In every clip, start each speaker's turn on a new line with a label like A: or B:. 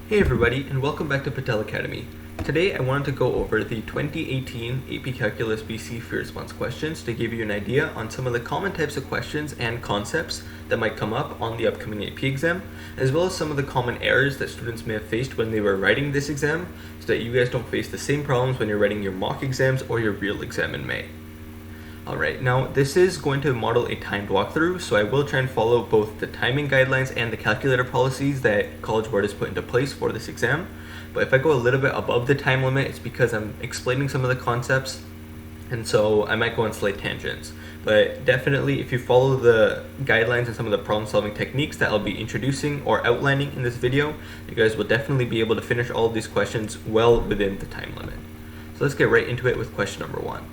A: Hey everybody, and welcome back to Patel Academy. Today I wanted to go over the 2018 AP Calculus BC Free Response questions to give you an idea on some of the common types of questions and concepts that might come up on the upcoming AP exam, as well as some of the common errors that students may have faced when they were writing this exam, so that you guys don't face the same problems when you're writing your mock exams or your real exam in May. Alright, now this is going to model a timed walkthrough, so I will try and follow both the timing guidelines and the calculator policies that College Board has put into place for this exam. But if I go a little bit above the time limit, it's because I'm explaining some of the concepts, and so I might go on slight tangents. But definitely, if you follow the guidelines and some of the problem solving techniques that I'll be introducing or outlining in this video, you guys will definitely be able to finish all of these questions well within the time limit. So let's get right into it with question number 1.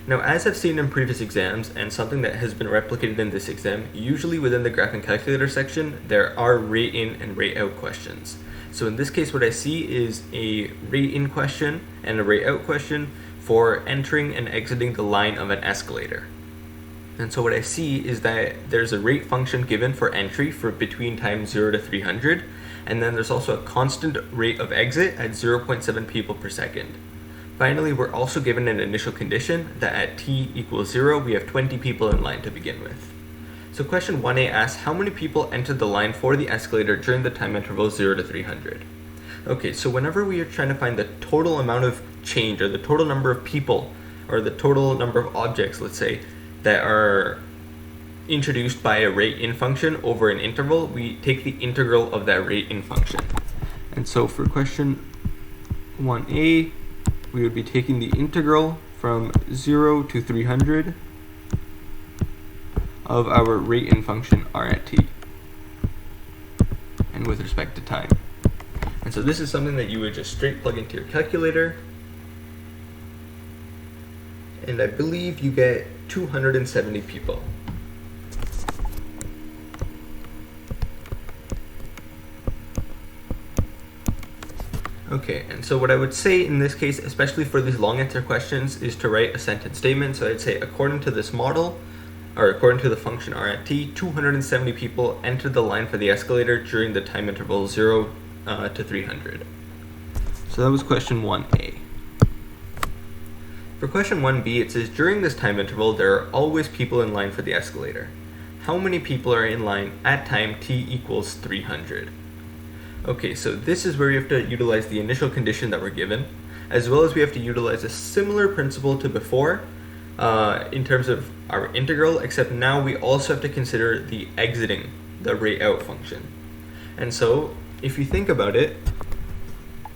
A: Now, as I've seen in previous exams, and something that has been replicated in this exam, usually within the graph and calculator section, there are rate in and rate out questions. So in this case, what I see is a rate in question and a rate out question for entering and exiting the line of an escalator. And so what I see is that there's a rate function given for entry for between time 0 to 300, and then there's also a constant rate of exit at 0.7 people per second. Finally, we're also given an initial condition that at t equals 0, we have 20 people in line to begin with. So question 1a asks, how many people entered the line for the escalator during the time interval 0 to 300? Okay, so whenever we are trying to find the total amount of change, or the total number of people, or the total number of objects, let's say, that are introduced by a rate in function over an interval, we take the integral of that rate in function. And so for question 1a, we would be taking the integral from 0 to 300 of our rate in function r at t, and with respect to time. And so this is something that you would just straight plug into your calculator, and I believe you get 270 people. Okay, and so what I would say in this case, especially for these long answer questions, is to write a sentence statement. So I'd say, according to this model, or according to the function r at t, 270 people entered the line for the escalator during the time interval 0 to 300. So that was question 1a. For question 1b, it says, during this time interval, there are always people in line for the escalator. How many people are in line at time t equals 300? Okay, so this is where you have to utilize the initial condition that we're given, as well as we have to utilize a similar principle to before in terms of our integral, except now we also have to consider the exiting, the rate out function. And so if you think about it,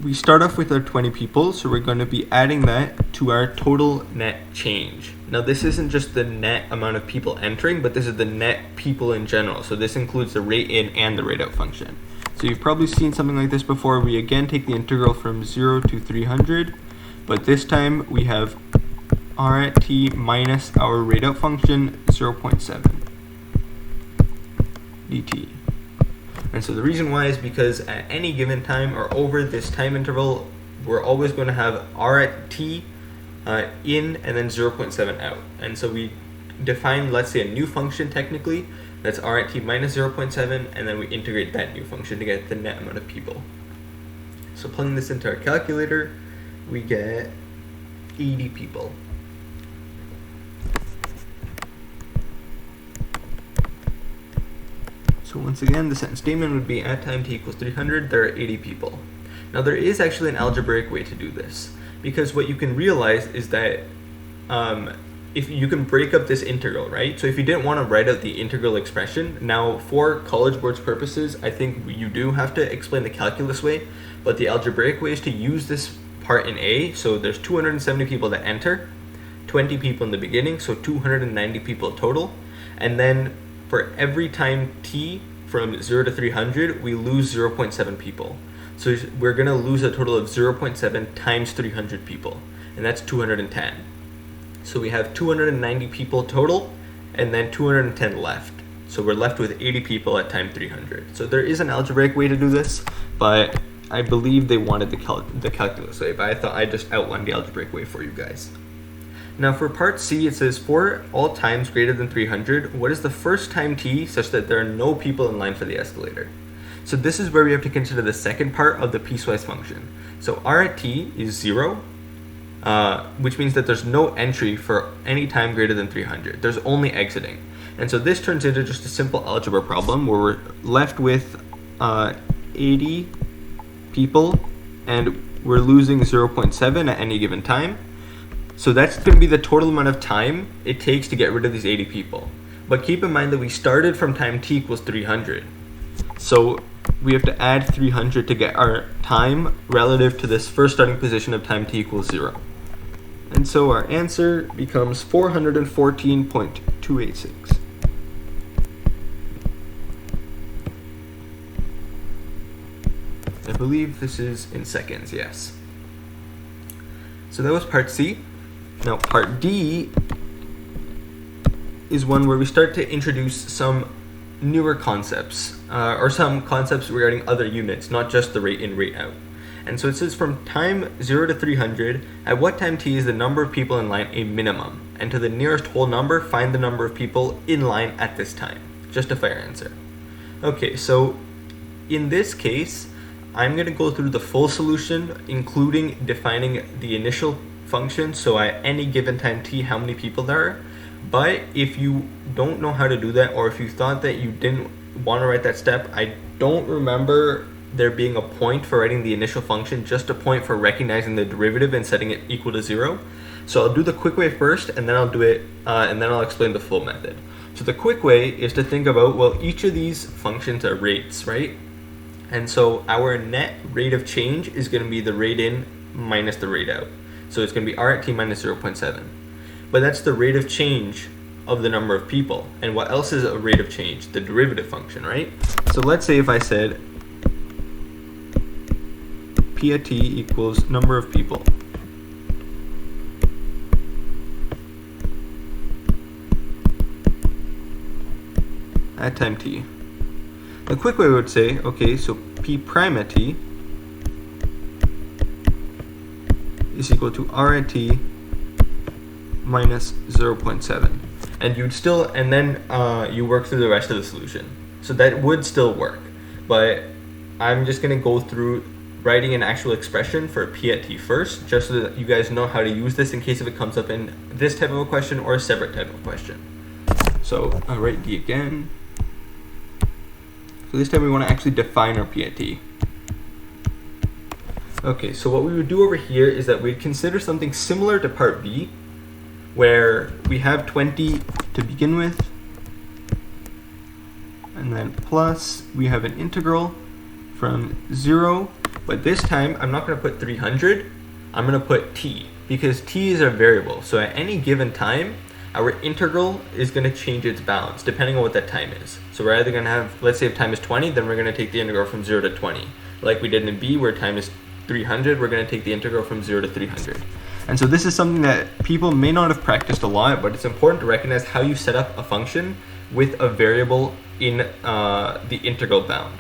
A: we start off with our 20 people, so we're going to be adding that to our total net change. Now this isn't just the net amount of people entering, but this is the net people in general. So this includes the rate in and the rate out function. So you've probably seen something like this before. We again take the integral from 0 to 300, but this time we have r at t minus our rate out function 0.7 dt. And so the reason why is because at any given time or over this time interval, we're always going to have r at t in and then 0.7 out. And so we define, let's say, a new function technically, that's r at t minus 0.7, and then we integrate that new function to get the net amount of people. So plugging this into our calculator, we get 80 people. So once again, the sentence statement would be, at time t equals 300, there are 80 people. Now there is actually an algebraic way to do this, because what you can realize is that if you can break up this integral, right? So if you didn't want to write out the integral expression, now for College Board's purposes, I think you do have to explain the calculus way, but the algebraic way is to use this part in A. So there's 270 people that enter, 20 people in the beginning, so 290 people total. And then for every time t from 0 to 300, we lose 0.7 people. So we're going to lose a total of 0.7 times 300 people, and that's 210. So we have 290 people total, and then 210 left. So we're left with 80 people at time 300. So there is an algebraic way to do this, but I believe they wanted the calculus way, but I thought I'd just outline the algebraic way for you guys. Now for part C, it says, for all times greater than 300, what is the first time t such that there are no people in line for the escalator? So this is where we have to consider the second part of the piecewise function. So r at t is 0, which means that there's no entry for any time greater than 300. There's only exiting. And so this turns into just a simple algebra problem where we're left with 80 people and we're losing 0.7 at any given time. So that's going to be the total amount of time it takes to get rid of these 80 people. But keep in mind that we started from time t equals 300. So we have to add 300 to get our time relative to this first starting position of time t equals 0. And so our answer becomes 414.286. I believe this is in seconds, yes. So that was part C. Now part D is one where we start to introduce some newer concepts, or some concepts regarding other units, not just the rate in, rate out. And so it says from time 0 to 300, at what time t is the number of people in line a minimum? And to the nearest whole number, find the number of people in line at this time. Justify your answer. Okay, so in this case, I'm going to go through the full solution, including defining the initial function, so at any given time t, how many people there are. But if you don't know how to do that, or if you thought that you didn't want to write that step, I don't remember there being a point for writing the initial function, just a point for recognizing the derivative and setting it equal to 0. So I'll do the quick way first, and then I'll do it, and then I'll explain the full method. So the quick way is to think about, well, each of these functions are rates, right? And so our net rate of change is going to be the rate in minus the rate out. So it's going to be r at t minus 0.7. But that's the rate of change of the number of people. And what else is a rate of change? The derivative function, right? So let's say if I said p at t equals number of people. At time t. The quick way would say, okay, so p prime at t is equal to r at t minus 0.7. And you'd still, and then you work through the rest of the solution. So that would still work, but I'm just gonna go through writing an actual expression for p at t first, just so that you guys know how to use this in case if it comes up in this type of a question or a separate type of question. So I'll write d again. So this time we want to actually define our p at t. Okay, so what we would do over here is that we'd consider something similar to part B, where we have 20 to begin with, and then plus we have an integral from 0, but this time I'm not going to put 300, I'm going to put t, because t is a variable. So at any given time, our integral is going to change its bounds depending on what that time is. So we're either going to have, let's say if time is 20, then we're going to take the integral from 0 to 20. Like we did in B, where time is 300, we're going to take the integral from 0 to 300. And so this is something that people may not have practiced a lot, but it's important to recognize how you set up a function with a variable in the integral bound.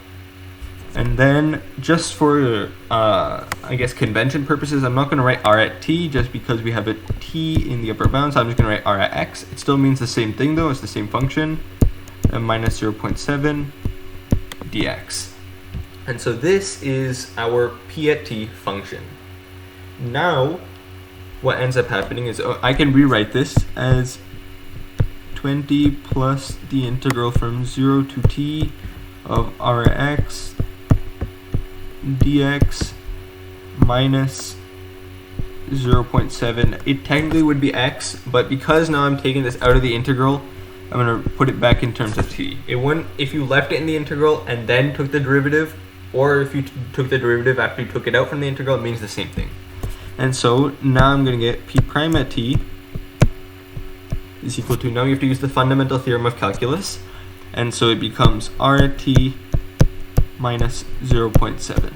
A: And then just for, I guess, convention purposes, I'm not going to write r at t just because we have a t in the upper bound, so I'm just going to write r at x. It still means the same thing though, it's the same function, and minus 0.7 dx. And so this is our p at t function. Now, what ends up happening is I can rewrite this as 20 plus the integral from 0 to t of r at x dx minus 0.7. It technically would be x, but because now I'm taking this out of the integral, I'm going to put it back in terms of t. It wouldn't, if you left it in the integral and then took the derivative, or if you took the derivative after you took it out from the integral, it means the same thing. And so now I'm going to get p prime at t is equal to, now you have to use the fundamental theorem of calculus, and so it becomes r at t minus 0.7.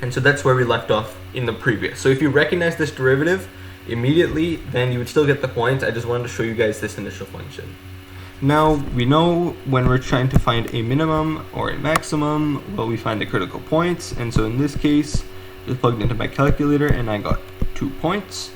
A: And so that's where we left off in the previous. So if you recognize this derivative immediately, then you would still get the points. I just wanted to show you guys this initial function. Now we know when we're trying to find a minimum or a maximum, well, we find the critical points. And so in this case, I plugged into my calculator and I got 2 points.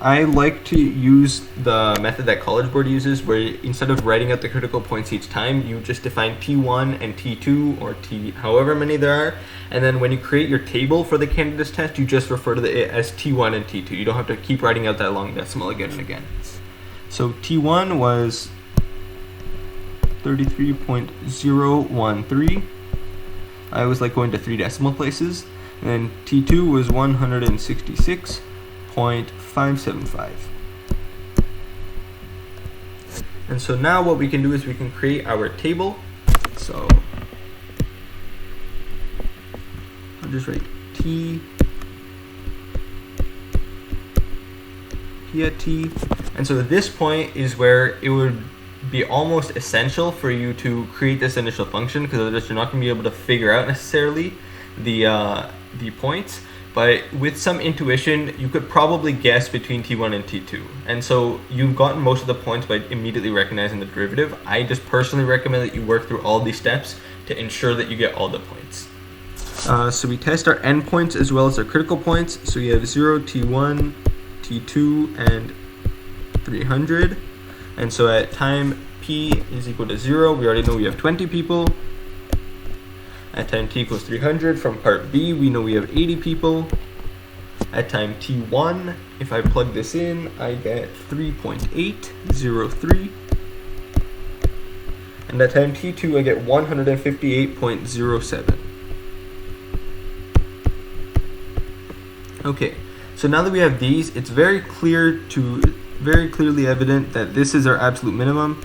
A: I like to use the method that College Board uses, where instead of writing out the critical points each time, you just define T1 and T2, or T however many there are, and then when you create your table for the candidates test, you just refer to it as T1 and T2. You don't have to keep writing out that long decimal again and again. So T1 was 33.013. I always like going to 3 decimal places. And T2 was 166.575. And so now what we can do is we can create our table. So I'll just write T at T. And so this point is where it would be almost essential for you to create this initial function, because otherwise you're not going to be able to figure out necessarily the points, but with some intuition you could probably guess between T1 and T2, and so you've gotten most of the points by immediately recognizing the derivative. I just personally recommend that you work through all these steps to ensure that you get all the points. So we test our endpoints as well as our critical points. So we have 0, T1, T2, and 300, and so at time P is equal to 0, we already know we have 20 people. At time T equals 300, from part B, we know we have 80 people. At time T1, if I plug this in, I get 3.803. And at time T2, I get 158.07. Okay, so now that we have these, it's very clearly evident that this is our absolute minimum.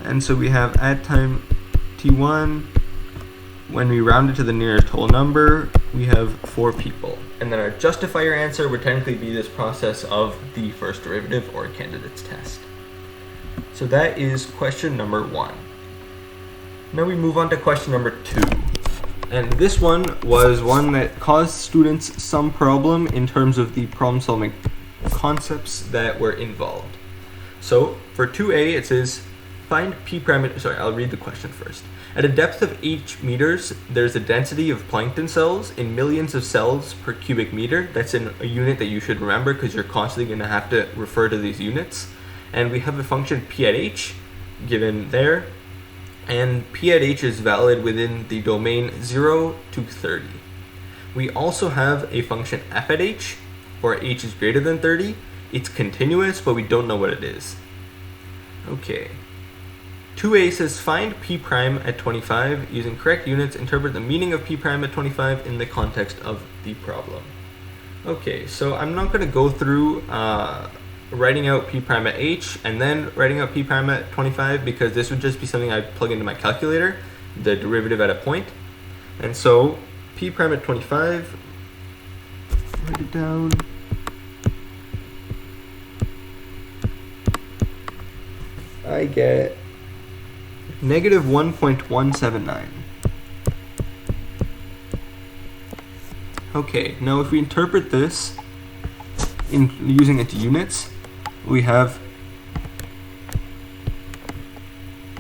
A: And so we have at time T1, when we round it to the nearest whole number, we have 4 people. And then our justifier answer would technically be this process of the first derivative or candidate's test. So that is question number 1. Now we move on to question number 2. And this one was one that caused students some problem in terms of the problem solving concepts that were involved. So for 2a, it says, find P prime, I'll read the question first. At a depth of 8 meters, there's a density of plankton cells in millions of cells per cubic meter. That's a unit that you should remember, because you're constantly going to have to refer to these units. And we have a function P at H given there. And P at H is valid within the domain 0 to 30. We also have a function F at H, where H is greater than 30. It's continuous, but we don't know what it is. Okay. 2a says find P prime at 25. Using correct units, interpret the meaning of P prime at 25 in the context of the problem. Okay, so I'm not going to go through writing out P prime at H and then writing out P prime at 25, because this would just be something I'd plug into my calculator, the derivative at a point. And so P prime at 25, write it down. I get negative 1.179. Okay, now if we interpret this in using it to units, we have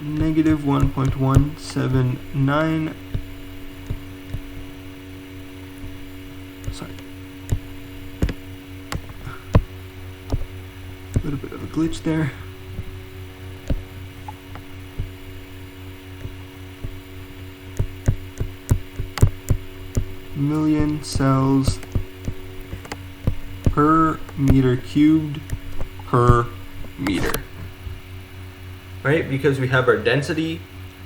A: negative 1.179. Sorry. A little bit of a glitch there. Million cells per meter cubed per meter. Right? Because we have our density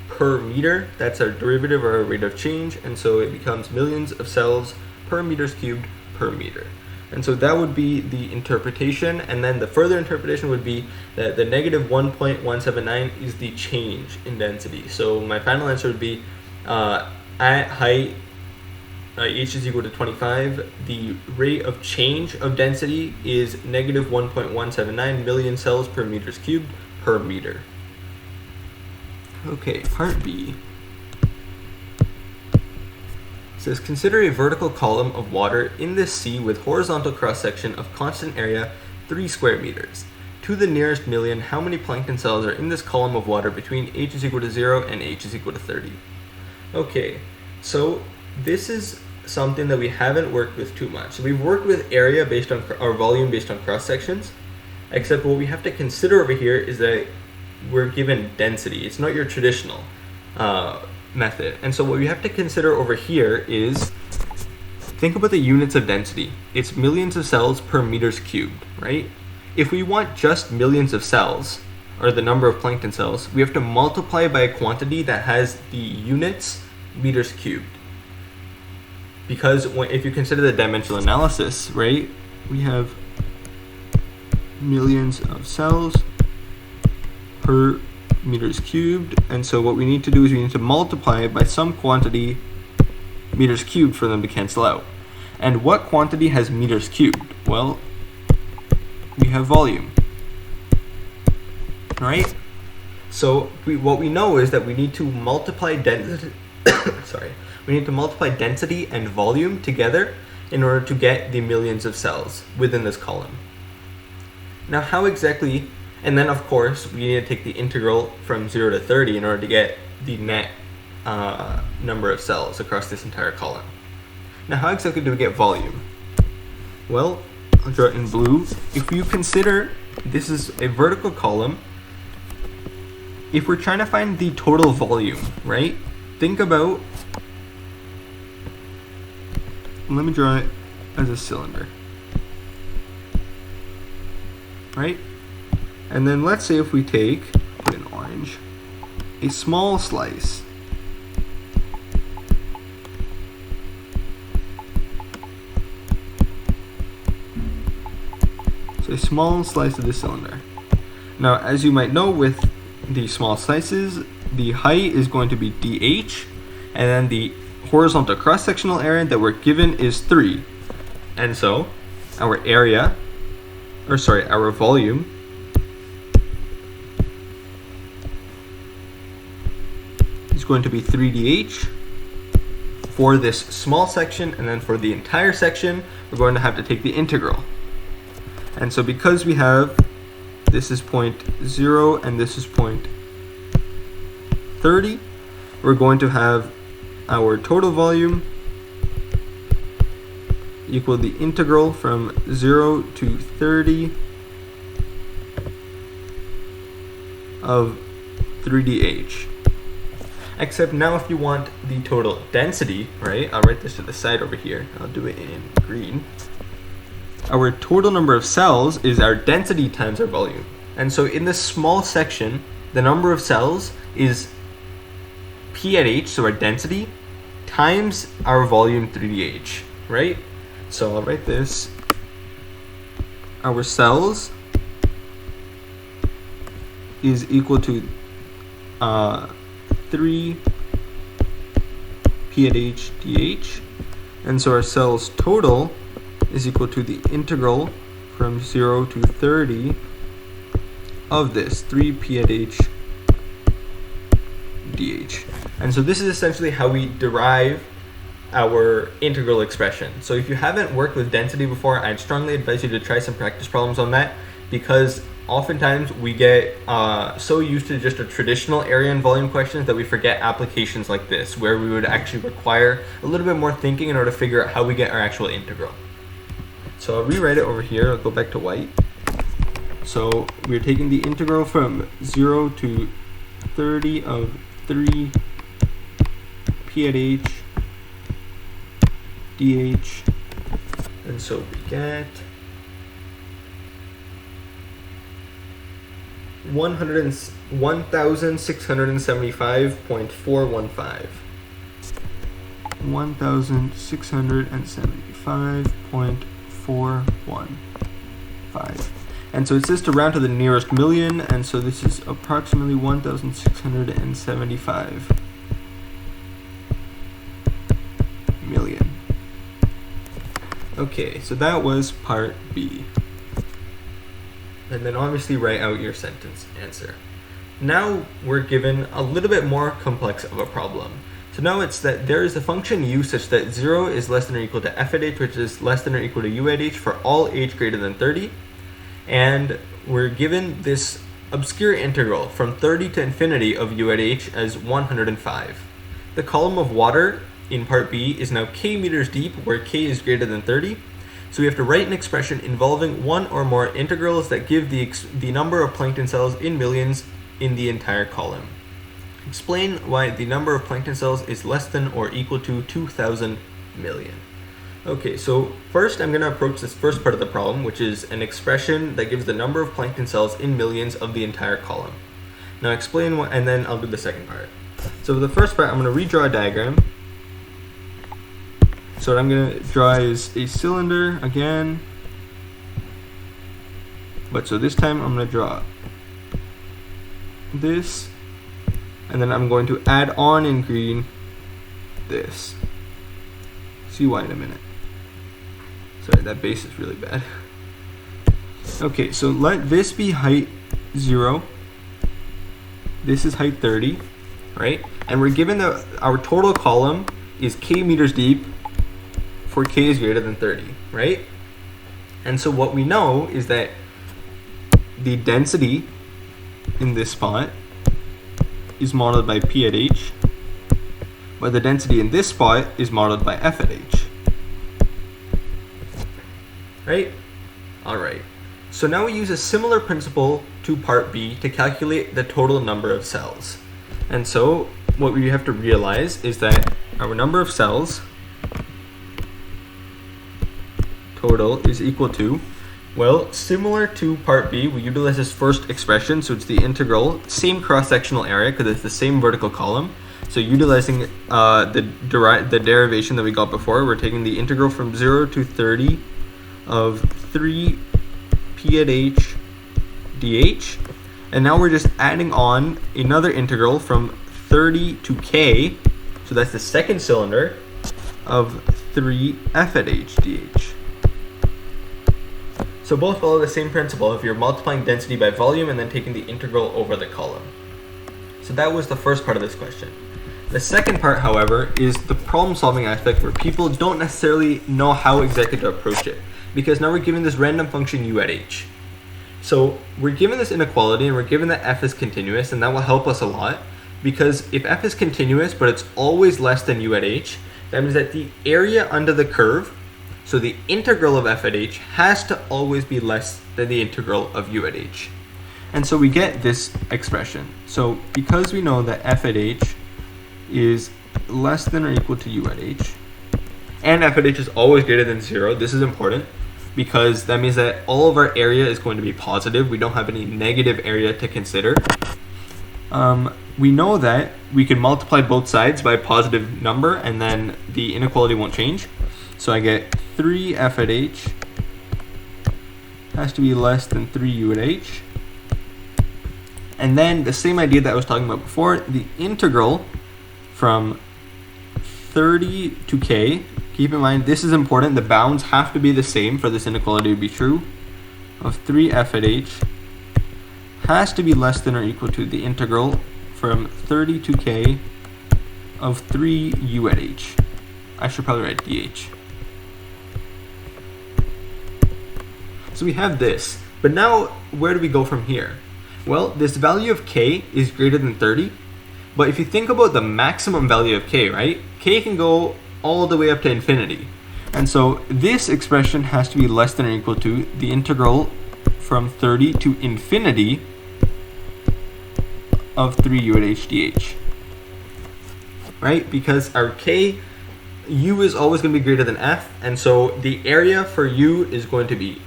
A: per meter, that's our derivative or our rate of change, and so it becomes millions of cells per meters cubed per meter. And so that would be the interpretation, and then the further interpretation would be that the negative 1.179 is the change in density. So my final answer would be at height H is equal to 25, the rate of change of density is negative 1.179 million cells per meters cubed per meter. Okay, part B. It says, consider a vertical column of water in this sea with horizontal cross-section of constant area 3 square meters. to the nearest million, how many plankton cells are in this column of water between h is equal to 0 and h is equal to 30? Okay, so this is something that we haven't worked with too much. So we've worked with area based on, or volume based on cross sections, except what we have to consider over here is that we're given density. It's not your traditional method. And so what we have to consider over here is, think about the units of density. It's millions of cells per meters cubed, right? If we want just millions of cells, or the number of plankton cells, we have to multiply by a quantity that has the units meters cubed. Because if you consider the dimensional analysis, right, we have millions of cells per meters cubed, and so what we need to do is we need to multiply by some quantity meters cubed for them to cancel out. And what quantity has meters cubed? Well, we have volume, right? So what we know is that we need to multiply density we need to multiply density and volume together in order to get the millions of cells within this column. Now how exactly, and then of course we need to take the integral from 0 to 30 in order to get the net number of cells across this entire column. Now how exactly do we get volume? Well, I'll draw it in blue. If you consider this is a vertical column, if we're trying to find the total volume, right? Think about, let me draw it as a cylinder, right? And then let's say if we take, put in orange, a small slice. So a small slice of the cylinder. Now, as you might know, with the small slices, the height is going to be dh, and then the horizontal cross-sectional area that we're given is 3. And so our area, or sorry, our volume is going to be 3dh for this small section, and then for the entire section, we're going to have to take the integral. And so because we have, this is 0.0 and this is 0.30, we're going to have our total volume equal the integral from 0 to 30 of 3dh. Except now if you want the total density, right, I'll write this to the side over here, I'll do it in green. Our total number of cells is our density times our volume. And so in this small section, the number of cells is P at h, so our density, times our volume 3dh, right? So I'll write this. Our cells is equal to 3 P at h dh. And so our cells total is equal to the integral from 0 to 30 of this 3 P at h dh. And so this is essentially how we derive our integral expression. So if you haven't worked with density before, I'd strongly advise you to try some practice problems on that, because oftentimes we get so used to just a traditional area and volume questions that we forget applications like this, where we would actually require a little bit more thinking in order to figure out how we get our actual integral. So I'll rewrite it over here. I'll go back to white. So we're taking the integral from 0 to 30 of 3 P at h dh, and so we get 1675.415. 1675.415. And so it says to round to the nearest million, and so this is approximately 1675 million. Okay, so that was part B. And then obviously write out your sentence answer. Now we're given a little bit more complex of a problem. So now it's that there is a function u such that 0 is less than or equal to f at h, which is less than or equal to u at h for all h greater than 30. And we're given this obscure integral from 30 to infinity of u at h as 105. The column of water in part B is now k meters deep, where k is greater than 30. So we have to write an expression involving one or more integrals that give the number of plankton cells in millions in the entire column. Explain why the number of plankton cells is less than or equal to 2,000 million. Okay, so first I'm going to approach this first part of the problem, which is an expression that gives the number of plankton cells in millions of the entire column. Now explain what, and then I'll do the second part. So for the first part, I'm going to redraw a diagram. So what I'm going to draw is a cylinder again. But so this time I'm going to draw this. And then I'm going to add on in green this. See why in a minute. Sorry, that base is really bad. Okay, so let this be height 0. This is height 30, right? And we're given that our total column is k meters deep for k is greater than 30, right? And so what we know is that the density in this spot is modeled by P at H, but the density in this spot is modeled by F at H. Right? Alright. So now we use a similar principle to part B to calculate the total number of cells. And so what we have to realize is that our number of cells total is equal to, well, similar to part B, we utilize this first expression, so it's the integral, same cross-sectional area because it's the same vertical column. So utilizing the derivation that we got before, we're taking the integral from 0 to 30 of 3 p at h dh, and now we're just adding on another integral from 30 to k, so that's the second cylinder, of 3 f at h dh. So both follow the same principle if you're multiplying density by volume and then taking the integral over the column. So that was the first part of this question. The second part, however, is the problem-solving aspect where people don't necessarily know how exactly to approach it, because now we're given this random function u at h. So we're given this inequality and we're given that f is continuous, and that will help us a lot, because if f is continuous but it's always less than u at h, that means that the area under the curve, so the integral of f at h, has to always be less than the integral of u at h. And so we get this expression. So because we know that f at h is less than or equal to u at h, and f at h is always greater than 0, this is important because that means that all of our area is going to be positive. We don't have any negative area to consider. We know that we can multiply both sides by a positive number and then the inequality won't change. So I get 3f at h has to be less than 3u at h. And then the same idea that I was talking about before, the integral from 30 to k, keep in mind this is important, the bounds have to be the same for this inequality to be true, of 3f at h has to be less than or equal to the integral from 30 to k of 3u at h. I should probably write dh. So we have this, but now where do we go from here? Well, this value of k is greater than 30, but if you think about the maximum value of k, right? K can go all the way up to infinity. And so this expression has to be less than or equal to the integral from 30 to infinity of 3u at h dh. Right? Because our k, u is always going to be greater than f, and so the area for u is going to be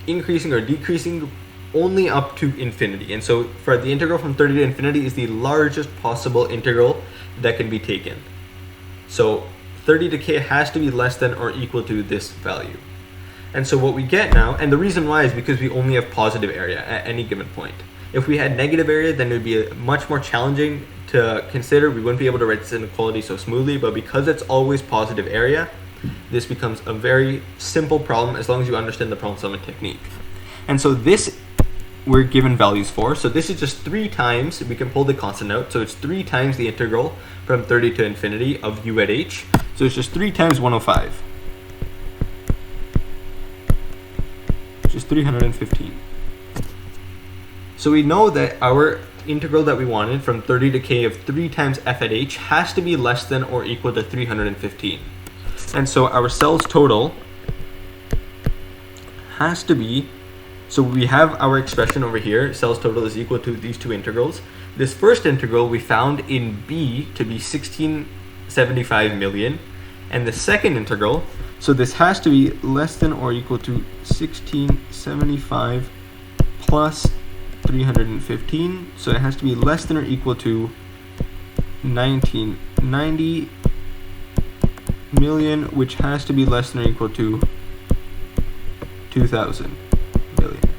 A: increasing or decreasing only up to infinity. And so for the integral from 30 to infinity is the largest possible integral that can be taken. So 30 to k has to be less than or equal to this value. And so what we get now, and the reason why is because we only have positive area at any given point. If we had negative area, then it would be much more challenging to consider. We wouldn't be able to write this inequality so smoothly, but because it's always positive area, this becomes a very simple problem as long as you understand the problem solving technique. And so this we're given values for. So this is just 3 times, we can pull the constant out, so it's 3 times the integral from 30 to infinity of u at h. So it's just 3 times 105, which is 315. So we know that our integral that we wanted from 30 to k of 3 times f at h has to be less than or equal to 315. And so our cells total has to be, so we have our expression over here, cells total is equal to these two integrals. This first integral we found in B to be 1675 million, and the second integral, so this has to be less than or equal to 1675 plus 315, so it has to be less than or equal to 1990 million, which has to be less than or equal to 2000 million.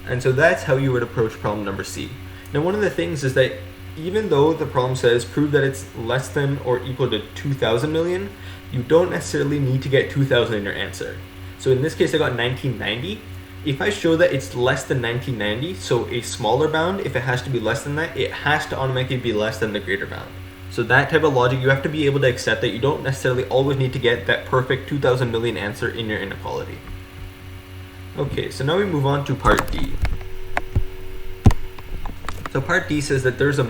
A: And so that's how you would approach problem number C. Now, one of the things is that even though the problem says prove that it's less than or equal to 2000 million, you don't necessarily need to get 2000 in your answer. So in this case, I got 1990. If I show that it's less than 1990, so a smaller bound, if it has to be less than that, it has to automatically be less than the greater bound. So that type of logic, you have to be able to accept that you don't necessarily always need to get that perfect 2000 million answer in your inequality. Okay, so now we move on to part D. So part D says that there's a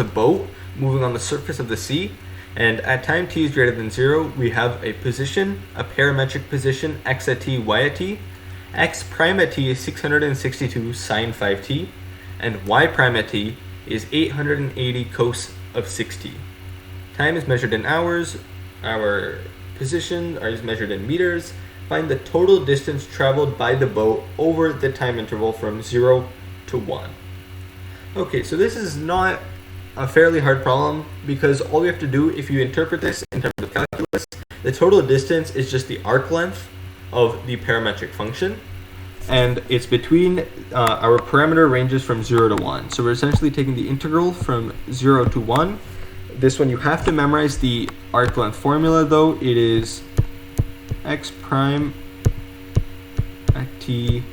A: boat moving on the surface of the sea, and at time t is greater than 0, we have a position, a parametric position, x at t, y at t. X prime at t is 662 sine 5t, and y prime at t is 880 cos of 6t. Time is measured in hours, our position is measured in meters. Find the total distance traveled by the boat over the time interval from 0 to 1. Okay, so this is not a fairly hard problem because all we have to do, if you interpret this in terms of calculus, the total distance is just the arc length of the parametric function, and it's between our parameter ranges from 0 to 1. So we're essentially taking the integral from 0 to 1. This one you have to memorize the arc length formula though. It is x prime at t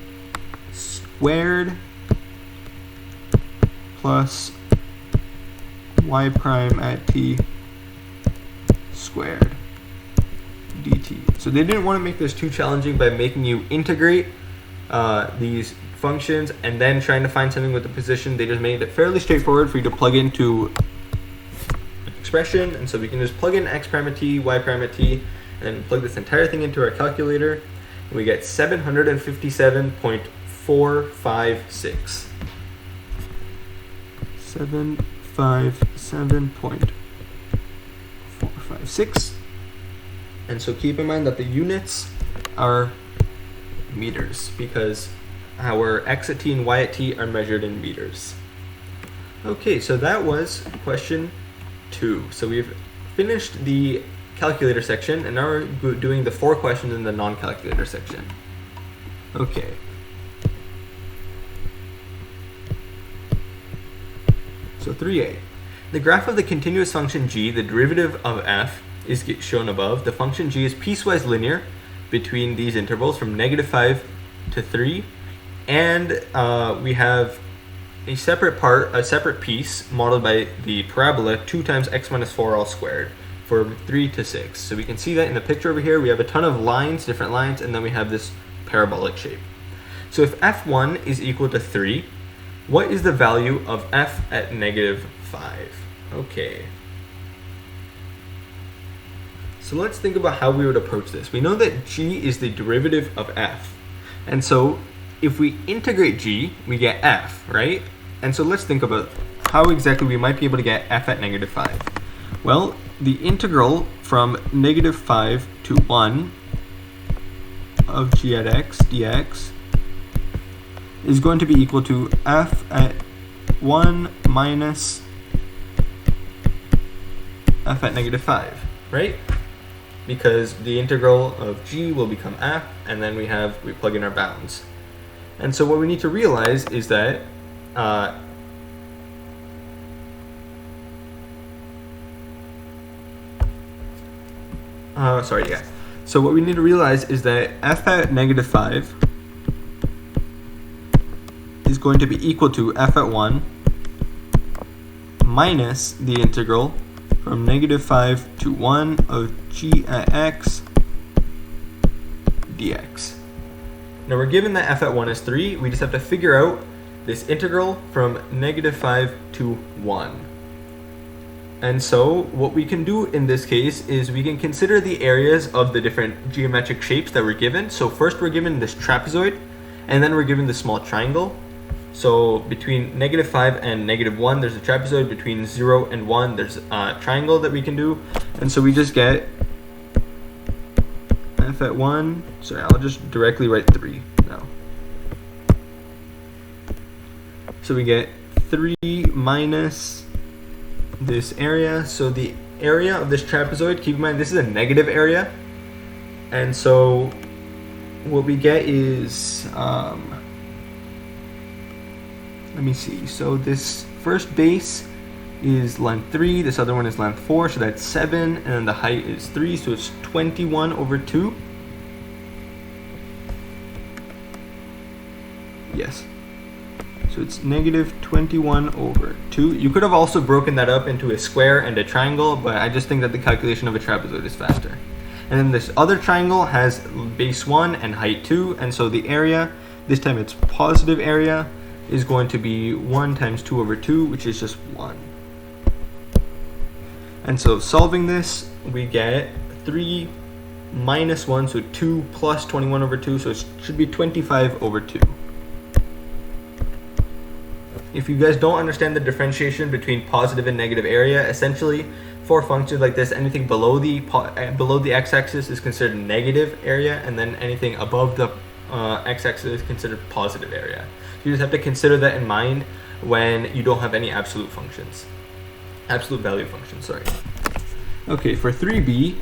A: squared plus y prime at t squared dt. So they didn't want to make this too challenging by making you integrate these functions and then trying to find something with the position. They just made it fairly straightforward for you to plug into an expression, and so we can just plug in x prime at t, y prime at t, and plug this entire thing into our calculator, and we get 757.456. 757.456. And so keep in mind that the units are meters because our x at t and y at t are measured in meters. Okay, so that was question 2. So we've finished the calculator section, and now we're doing the 4 questions in the non-calculator section. Okay. So 3a. The graph of the continuous function g, the derivative of f, is shown above. The function g is piecewise linear between these intervals from -5 to 3, and we have a separate piece modeled by the parabola 2 times x minus 4 all squared from 3 to 6. So we can see that in the picture over here. We have a ton of lines, different lines, and then we have this parabolic shape. So if f1 is equal to 3, what is the value of f at -5? Okay. So let's think about how we would approach this. We know that g is the derivative of f. And so if we integrate g, we get f, right? And so let's think about how exactly we might be able to get f at -5. Well, the integral from -5 to 1 of g at x dx is going to be equal to f at 1 minus f at -5, right? Because the integral of g will become f, and then we plug in our bounds. And so what we need to realize is that So what we need to realize is that f at -5 is going to be equal to f at 1 minus the integral from -5 to 1 of g at x dx. Now we're given that f at 1 is 3. We just have to figure out this integral from -5 to 1. And so what we can do in this case is we can consider the areas of the different geometric shapes that we're given. So first we're given this trapezoid, and then we're given the small triangle. So between -5 and -1, there's a trapezoid. Between 0 and 1, there's a triangle that we can do. And so we just get f at 1, sorry, I'll just directly write 3 now. So we get 3 minus this area. So the area of this trapezoid, keep in mind this is a negative area. And so what we get is, let me see. So this first base is length 3, this other one is length 4, so that's 7, and then the height is 3, so it's 21 over 2. Yes. So it's -21 over 2. You could have also broken that up into a square and a triangle, but I just think that the calculation of a trapezoid is faster. And then this other triangle has base 1 and height 2, and so the area, this time it's positive area, is going to be 1 times 2 over 2, which is just 1. And so solving this, we get 3 minus 1, so 2 plus 21 over 2, so it should be 25 over 2. If you guys don't understand the differentiation between positive and negative area, essentially for functions like this, anything below the x-axis is considered negative area, and then anything above the x-axis is considered positive area. So you just have to consider that in mind when you don't have any absolute functions. Absolute value functions, sorry. Okay, for 3b,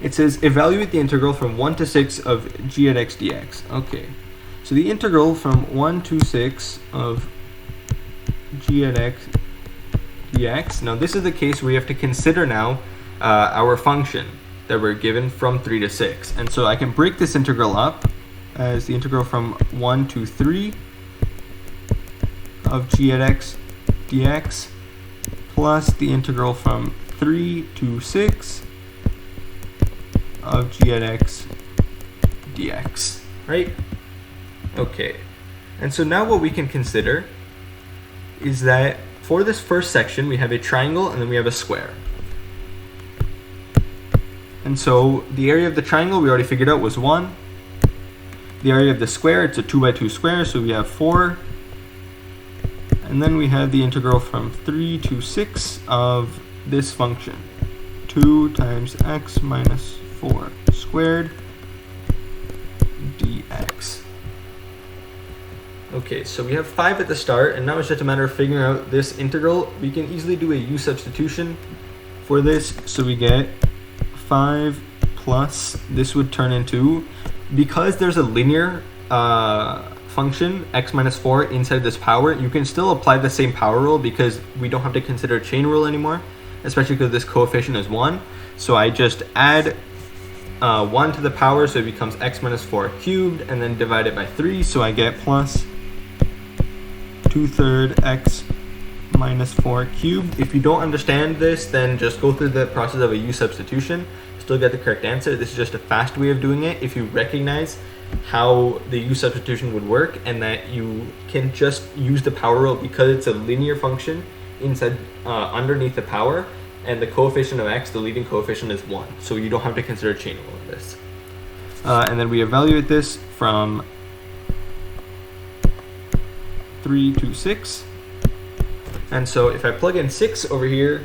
A: it says evaluate the integral from 1 to 6 of g at x dx. Okay, so the integral from 1 to 6 of g at x dx. Now this is the case where you have to consider now our function that we're given from 3 to 6. And so I can break this integral up as the integral from 1 to 3 of g at x dx plus the integral from 3 to 6 of g at x dx, right? Okay, and so now what we can consider is that for this first section we have a triangle and then we have a square. And so the area of the triangle we already figured out was 1. The area of the square, it's a 2 by 2 square, so we have 4. And then we have the integral from 3 to 6 of this function, 2 times x minus 4 squared dx. Okay, so we have 5 at the start, and now it's just a matter of figuring out this integral. We can easily do a U-substitution for this, so we get 5 plus, this would turn into, because there's a linear function, x minus 4, inside this power, you can still apply the same power rule because we don't have to consider a chain rule anymore, especially because this coefficient is 1. So I just add 1 to the power, so it becomes x minus 4 cubed, and then divide it by 3, so I get plus 2/3 x minus 4 cubed. If you don't understand this, then just go through the process of a U-substitution. Still get the correct answer. This is just a fast way of doing it if you recognize how the U-substitution would work, and that you can just use the power rule because it's a linear function inside underneath the power, and the coefficient of x, the leading coefficient, is 1, so you don't have to consider a chain rule of this. And then we evaluate this from 3 to 6, and so if I plug in 6 over here,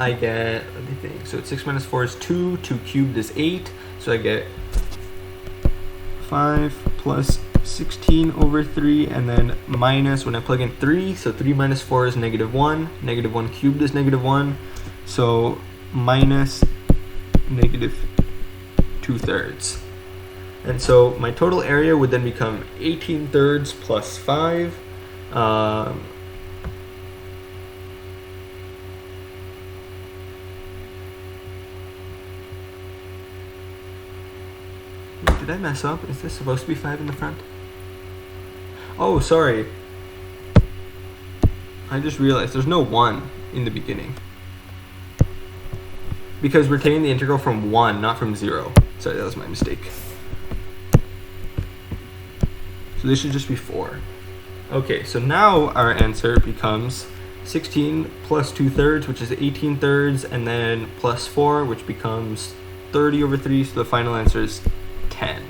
A: I get, let me think, so 6 minus 4 is 2, 2 cubed is 8, so I get 5 plus 16 over 3, and then minus, when I plug in 3, so 3 minus 4 is -1, -1 cubed is -1, so minus -2/3. And so my total area would then become 18/3 plus 5, did I mess up? Is this supposed to be 5 in the front? Oh, sorry. I just realized there's no 1 in the beginning, because we're taking the integral from 1, not from 0. Sorry, that was my mistake. So this should just be 4. Okay, so now our answer becomes 16 plus 2/3, which is 18/3, and then plus 4, which becomes 30/3, so the final answer is 10.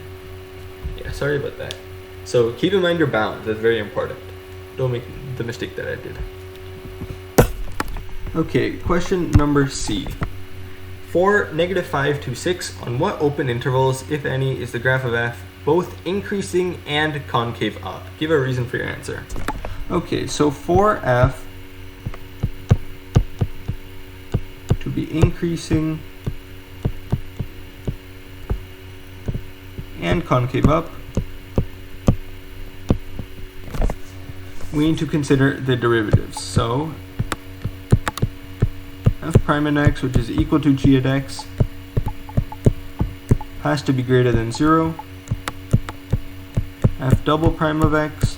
A: Yeah, sorry about that. So keep in mind your bounds, that's very important. Don't make the mistake that I did. Okay, question number C. For -5 to 6, on what open intervals, if any, is the graph of f both increasing and concave up? Give a reason for your answer. Okay, so for f to be increasing and concave up, we need to consider the derivatives. So f prime at x, which is equal to g at x, has to be greater than 0. F double prime of x,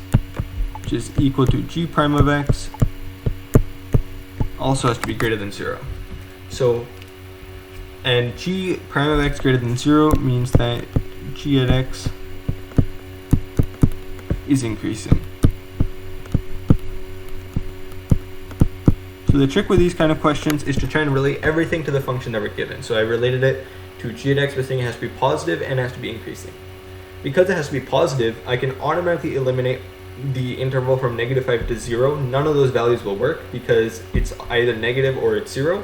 A: which is equal to g prime of x, also has to be greater than 0. So, and g prime of x greater than 0 means that g at x is increasing. So the trick with these kind of questions is to try and relate everything to the function that we're given. So I related it to g at x by saying it has to be positive and it has to be increasing. Because it has to be positive, I can automatically eliminate the interval from -5 to 0. None of those values will work because it's either negative or it's 0.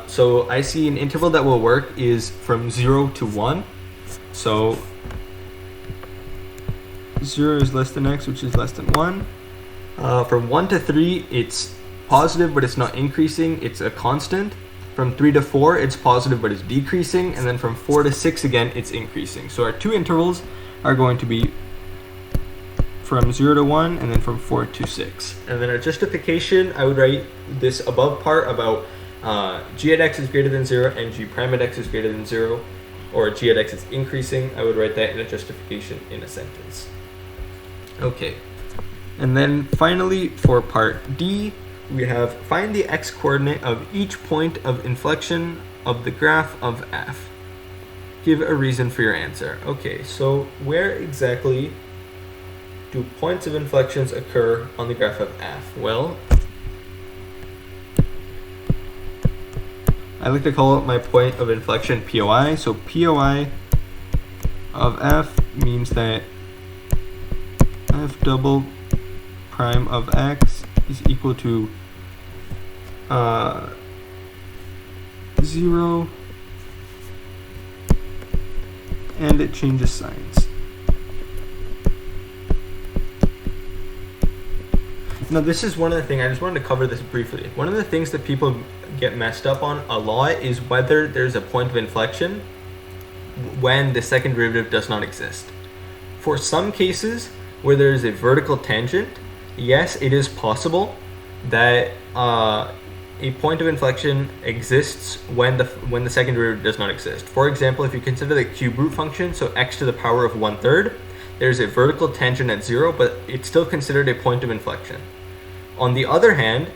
A: So I see an interval that will work is from 0 to 1. So 0 is less than x, which is less than 1. From 1 to 3, it's positive, but it's not increasing. It's a constant. From 3 to 4, it's positive, but it's decreasing. And then from 4 to 6, again, it's increasing. So our two intervals are going to be from 0 to 1, and then from 4 to 6. And then our justification, I would write this above part about g at x is greater than 0 and g prime at x is greater than 0, or g at x is increasing. I would write that in a justification in a sentence. Okay. And then finally, for part D, we have find the x-coordinate of each point of inflection of the graph of f. Give a reason for your answer. Okay, so where exactly do points of inflections occur on the graph of f? Well, I like to call it my point of inflection POI. So POI of f means that f double prime of x is equal to 0, and it changes signs. Now this is one of the things, I just wanted to cover this briefly. One of the things that people get messed up on a lot is whether there's a point of inflection when the second derivative does not exist. For some cases where there is a vertical tangent, yes, it is possible that a point of inflection exists when the second derivative does not exist. For example, if you consider the cube root function, so x to the power of 1/3, there's a vertical tangent at 0, but it's still considered a point of inflection. On the other hand,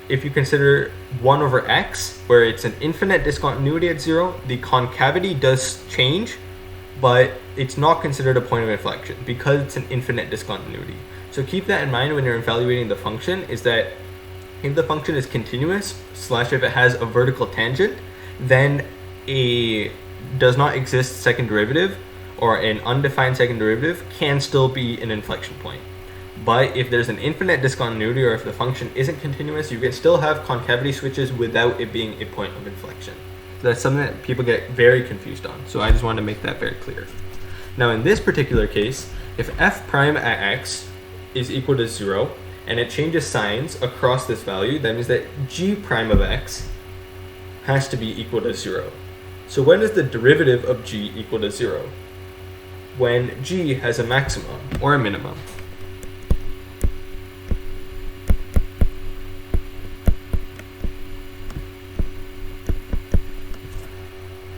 A: if you consider 1 over x, where it's an infinite discontinuity at 0, the concavity does change, but it's not considered a point of inflection because it's an infinite discontinuity. So keep that in mind when you're evaluating the function, is that if the function is continuous, / if it has a vertical tangent, then a does not exist second derivative, or an undefined second derivative, can still be an inflection point. But if there's an infinite discontinuity, or if the function isn't continuous, you can still have concavity switches without it being a point of inflection. So that's something that people get very confused on. So I just want to make that very clear. Now in this particular case, if f prime at x is equal to 0, and it changes signs across this value, that means that g prime of x has to be equal to 0. So when is the derivative of g equal to 0? When g has a maximum or a minimum.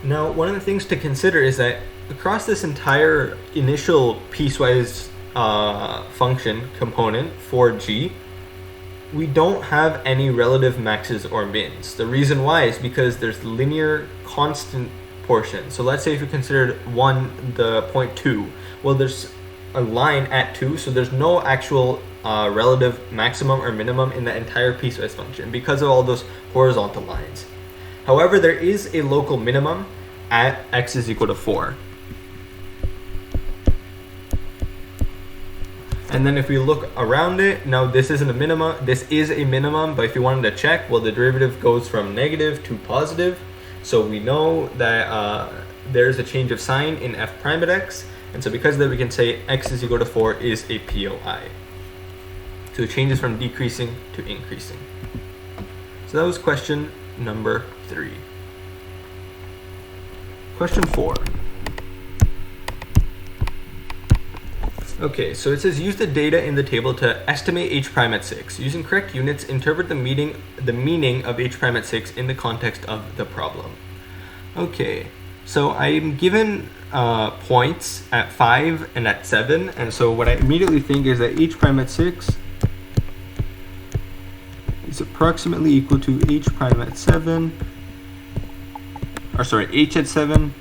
A: Now, one of the things to consider is that across this entire initial piecewise function component for g, we don't have any relative maxes or mins. The reason why is because there's linear constant portion. So let's say if you considered 1 the point 2, well, there's a line at 2, so there's no actual relative maximum or minimum in the entire piecewise function because of all those horizontal lines. However, there is a local minimum at x is equal to 4. And then if we look around it, now this isn't a minimum, this is a minimum, but if you wanted to check, well, the derivative goes from negative to positive. So we know that there's a change of sign in f prime at x. And so because of that, we can say x is equal to 4 is a POI. So it changes from decreasing to increasing. So that was question number 3. Question 4. Okay, so it says use the data in the table to estimate h prime at 6. Using correct units, interpret the meaning of h prime at 6 in the context of the problem. Okay, so I'm given points at 5 and at 7, and so what I immediately think is that h prime at 6 is approximately equal to h prime at 7, or sorry, h at 7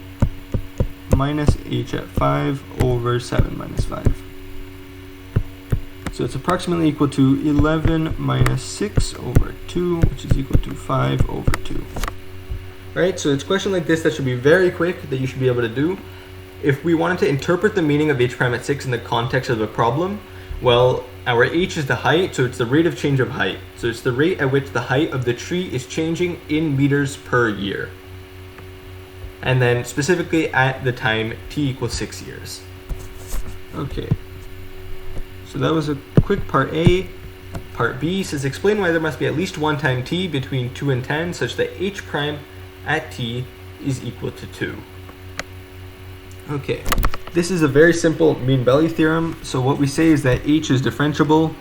A: minus h at 5 over 7 minus 5. So it's approximately equal to 11 minus 6 over 2, which is equal to 5 over 2. Right, so it's a question like this that should be very quick, that you should be able to do. If we wanted to interpret the meaning of h prime at 6 in the context of the problem, well, our h is the height, so it's the rate of change of height. So it's the rate at which the height of the tree is changing in meters per year. And then specifically at the time t equals 6 years. Okay, so that was a quick part A. Part B says explain why there must be at least one time t between 2 and 10 such that h prime at t is equal to 2. Okay, this is a very simple mean value theorem. So what we say is that h is differentiable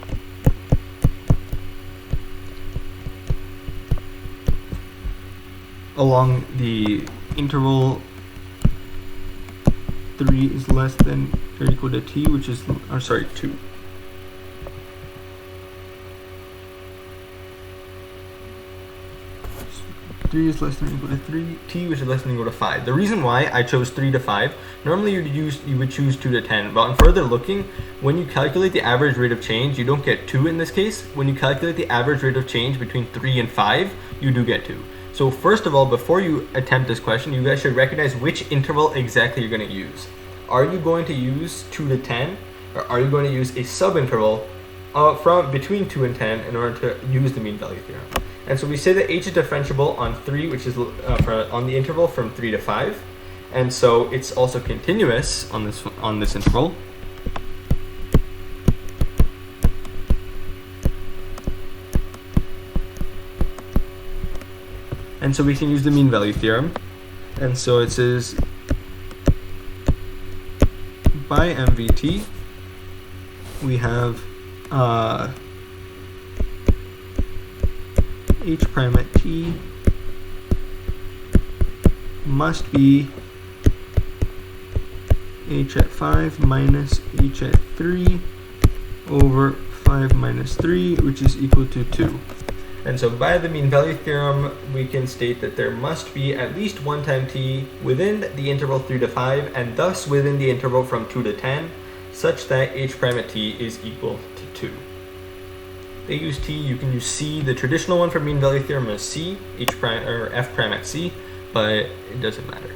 A: along the interval 3 is less than or equal to t, which is, 2. Three is less than or equal to 3, t which is less than or equal to 5. The reason why I chose 3 to 5, normally you would choose 2 to 10, but on further looking, when you calculate the average rate of change, you don't get 2 in this case. When you calculate the average rate of change between 3 and 5, you do get 2. So first of all, before you attempt this question, you guys should recognize which interval exactly you're going to use. Are you going to use 2 to 10, or are you going to use a subinterval from between 2 and 10 in order to use the mean value theorem? And so we say that h is differentiable on 3, which is on the interval from 3 to 5, and so it's also continuous on this interval. And so we can use the mean value theorem. And so it says by MVT we have h prime at t must be h at 5 minus h at 3 over 5 minus 3, which is equal to 2. And so by the mean value theorem, we can state that there must be at least one time t within the interval 3 to 5, and thus within the interval from 2 to 10, such that h prime at t is equal to 2. They use t, you can use c. The traditional one for mean value theorem is c, h prime or f prime at c, but it doesn't matter.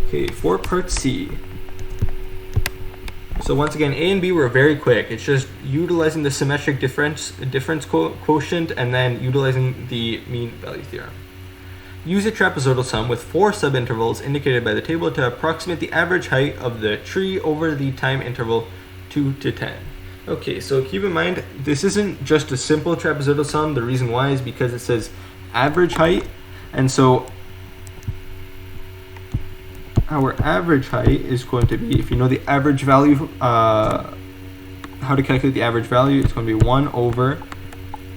A: Okay, for part C. So once again, A and B were very quick. It's just utilizing the symmetric difference quotient and then utilizing the mean value theorem. Use a trapezoidal sum with 4 subintervals indicated by the table to approximate the average height of the tree over the time interval 2 to 10. Okay, so keep in mind, this isn't just a simple trapezoidal sum. The reason why is because it says average height, and so our average height is going to be, if you know the average value, how to calculate the average value, it's going to be 1 over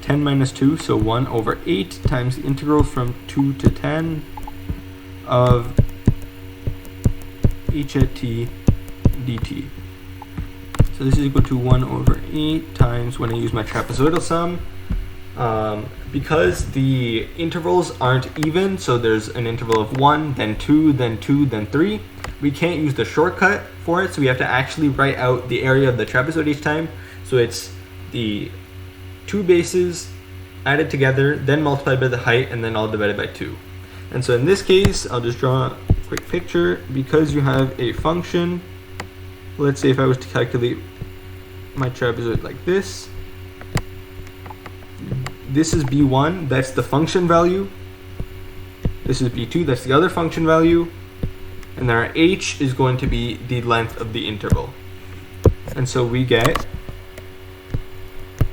A: 10 minus 2, so 1 over 8 times the integral from 2 to 10 of h at t dt. So this is equal to 1 over 8 times, when I use my trapezoidal sum, because the intervals aren't even, so there's an interval of 1, then 2, then 2, then 3. we can't use the shortcut for it, so we have to actually write out the area of the trapezoid each time. So it's the two bases added together, then multiplied by the height, and then all divided by 2. And so in this case, I'll just draw a quick picture. Because you have a function, let's say if I was to calculate my trapezoid like this, this is B1, that's the function value. This is B2, that's the other function value. And then our h is going to be the length of the interval. And so we get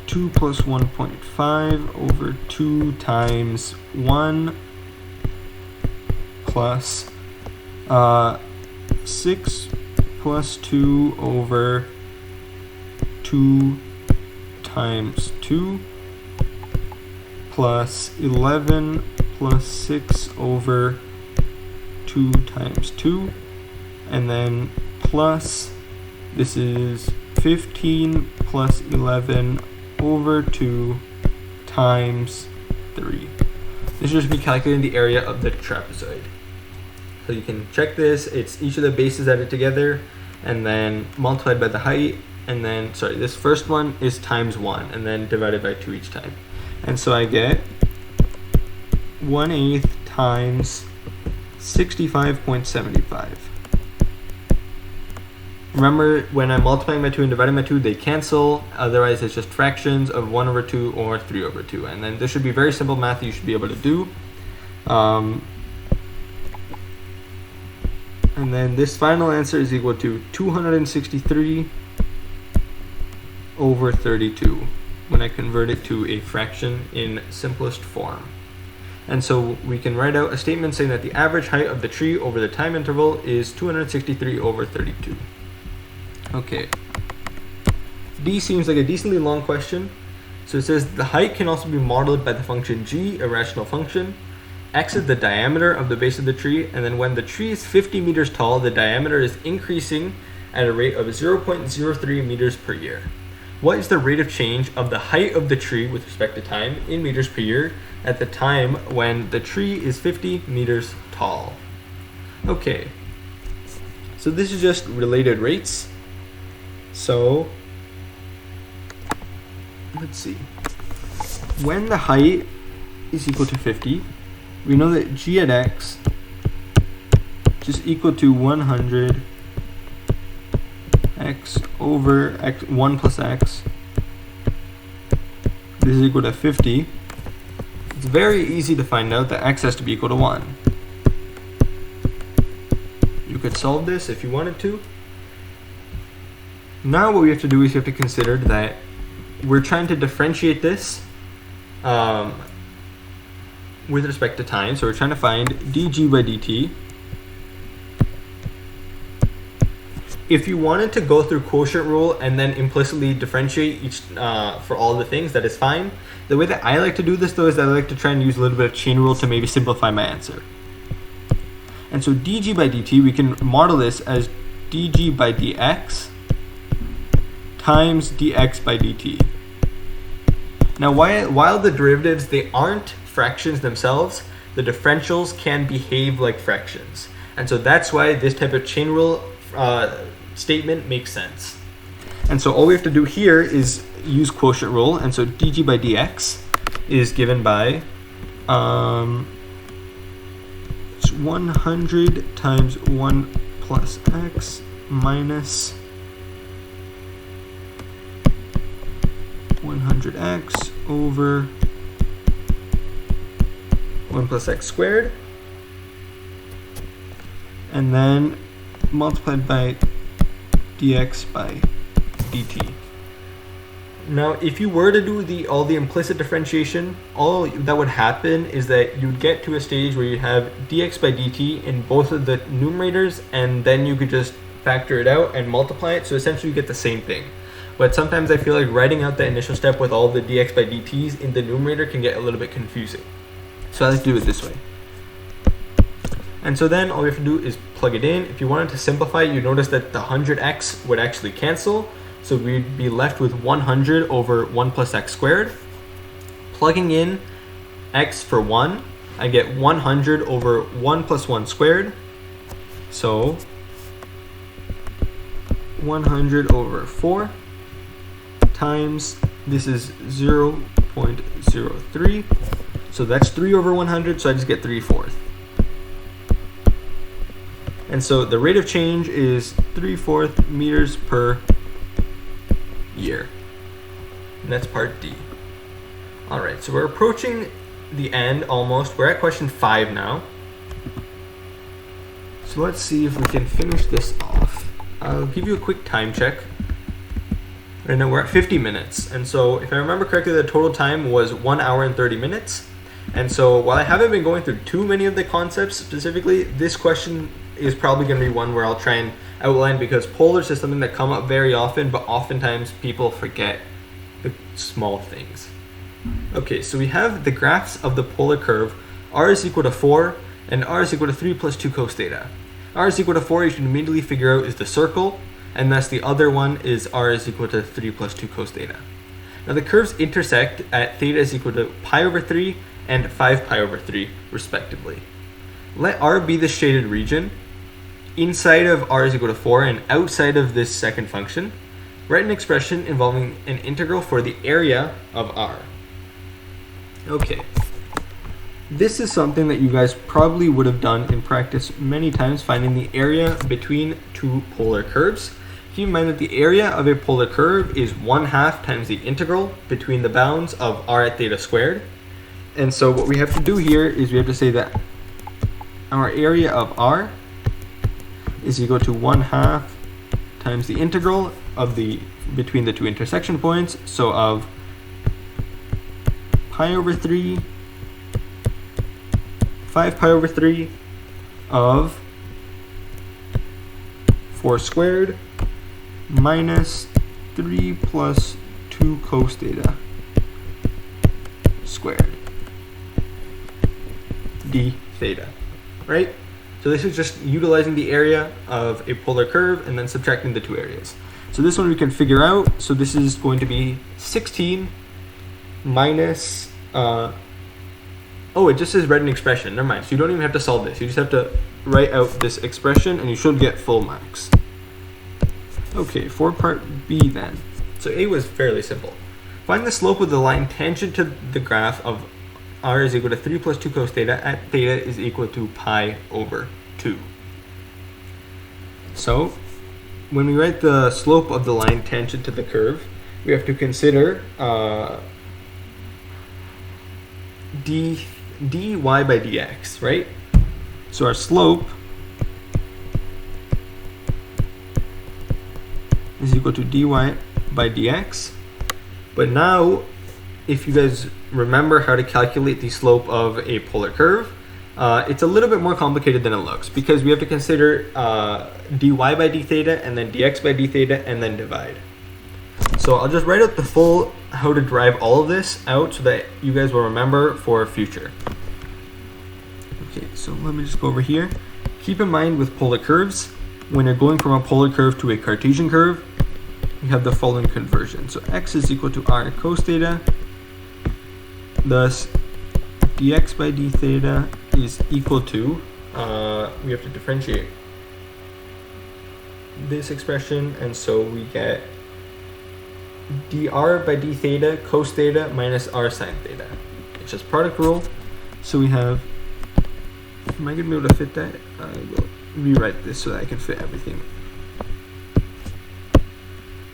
A: 2 plus 1.5 over 2 times 1 plus 6 plus 2 over 2 times 2 plus 11 plus 6 over 2 times 2, and then plus, this is 15 plus 11 over 2 times 3. This should just be calculating the area of the trapezoid. So you can check this, it's each of the bases added together and then multiplied by the height, and then, sorry, this first one is times 1 and then divided by 2 each time. And so I get 1/8 times 65.75. Remember, when I'm multiplying by 2 and dividing by 2, they cancel. Otherwise, it's just fractions of 1 over 2 or 3 over 2. And then this should be very simple math you should be able to do. And then this final answer is equal to 263 over 32 when I convert it to a fraction in simplest form. And so we can write out a statement saying that the average height of the tree over the time interval is 263 over 32. Okay. D seems like a decently long question. So it says the height can also be modeled by the function g, a rational function. X is the diameter of the base of the tree, and then when the tree is 50 meters tall, the diameter is increasing at a rate of 0.03 meters per year. What is the rate of change of the height of the tree with respect to time in meters per year at the time when the tree is 50 meters tall? Okay, so this is just related rates. So let's see. When the height is equal to 50, we know that g at x is equal to 100 x over x 1 plus x. This is equal to 50. It's very easy to find out that x has to be equal to 1. You could solve this if you wanted to. Now what we have to do is we have to consider that we're trying to differentiate this with respect to time. So we're trying to find dg by dt. If you wanted to go through quotient rule and then implicitly differentiate each for all the things, that is fine. The way that I like to do this though is that I like to try and use a little bit of chain rule to maybe simplify my answer. And so dg by dt, we can model this as dg by dx times dx by dt. Now while the derivatives, they aren't fractions themselves, the differentials can behave like fractions. And so that's why this type of chain rule statement makes sense. And so all we have to do here is use quotient rule, and so dg by dx is given by it's 100 times 1 plus x minus 100x over 1 plus x squared, and then multiplied by dx by dt. Now, if you were to do all the implicit differentiation, all that would happen is that you'd get to a stage where you have dx by dt in both of the numerators, and then you could just factor it out and multiply it. So essentially you get the same thing. But sometimes I feel like writing out the initial step with all the dx by dt's in the numerator can get a little bit confusing. So I like to do it this way. And so then all we have to do is plug it in. If you wanted to simplify, you notice that the 100x would actually cancel. So we'd be left with 100 over 1 plus x squared. Plugging in x for 1, I get 100 over 1 plus 1 squared. So 100 over 4 times, this is 0.03. So that's 3 over 100, so I just get 3/4. And so the rate of change is 3/4 meters per year. And that's part D. All right, so we're approaching the end almost. We're at question 5 now. So let's see if we can finish this off. I'll give you a quick time check. Right now we're at 50 minutes. And so if I remember correctly, the total time was 1 hour and 30 minutes. And so while I haven't been going through too many of the concepts specifically, this question is probably going to be one where I'll try and outline, because polars is something that come up very often, but oftentimes people forget the small things. Okay, so we have the graphs of the polar curve. R is equal to 4 and R is equal to 3 plus 2 cos theta. R is equal to 4, you should immediately figure out is the circle, and thus the other one is R is equal to 3 plus 2 cos theta. Now the curves intersect at theta is equal to pi over 3 and 5 pi over 3 respectively. Let R be the shaded region inside of R is equal to 4 and outside of this second function. Write an expression involving an integral for the area of R. Okay, this is something that you guys probably would have done in practice many times, finding the area between two polar curves. Keep in mind that the area of a polar curve is 1/2 times the integral between the bounds of R at theta squared. And so what we have to do here is we have to say that our area of R is equal to 1/2 times the integral of the between the two intersection points, so of pi over 3, 5 pi over 3 of 4 squared minus 3 plus 2 cos theta squared d theta, right? So this is just utilizing the area of a polar curve and then subtracting the two areas. So this one we can figure out. So this is going to be 16 minus, oh, it just says write an expression. Never mind. So you don't even have to solve this. You just have to write out this expression and you should get full marks. Okay, for part B then. So A was fairly simple. Find the slope of the line tangent to the graph of R is equal to 3 plus 2 cos theta at theta is equal to pi over 2. So when we write the slope of the line tangent to the curve, we have to consider dy by dx, right? So our slope is equal to dy by dx. But now, if you guys remember how to calculate the slope of a polar curve, it's a little bit more complicated than it looks, because we have to consider dy by d theta and then dx by d theta and then divide. So I'll just write out the full how to derive all of this out so that you guys will remember for future. Okay, so let me just go over here. Keep in mind with polar curves, when you're going from a polar curve to a Cartesian curve, we have the following conversion. So x is equal to r cos theta, thus dx by d theta is equal to, we have to differentiate this expression, and so we get dr by d theta cos theta minus r sine theta. It's just product rule. So we have, am I going to be able to fit that? I will rewrite this so that I can fit everything.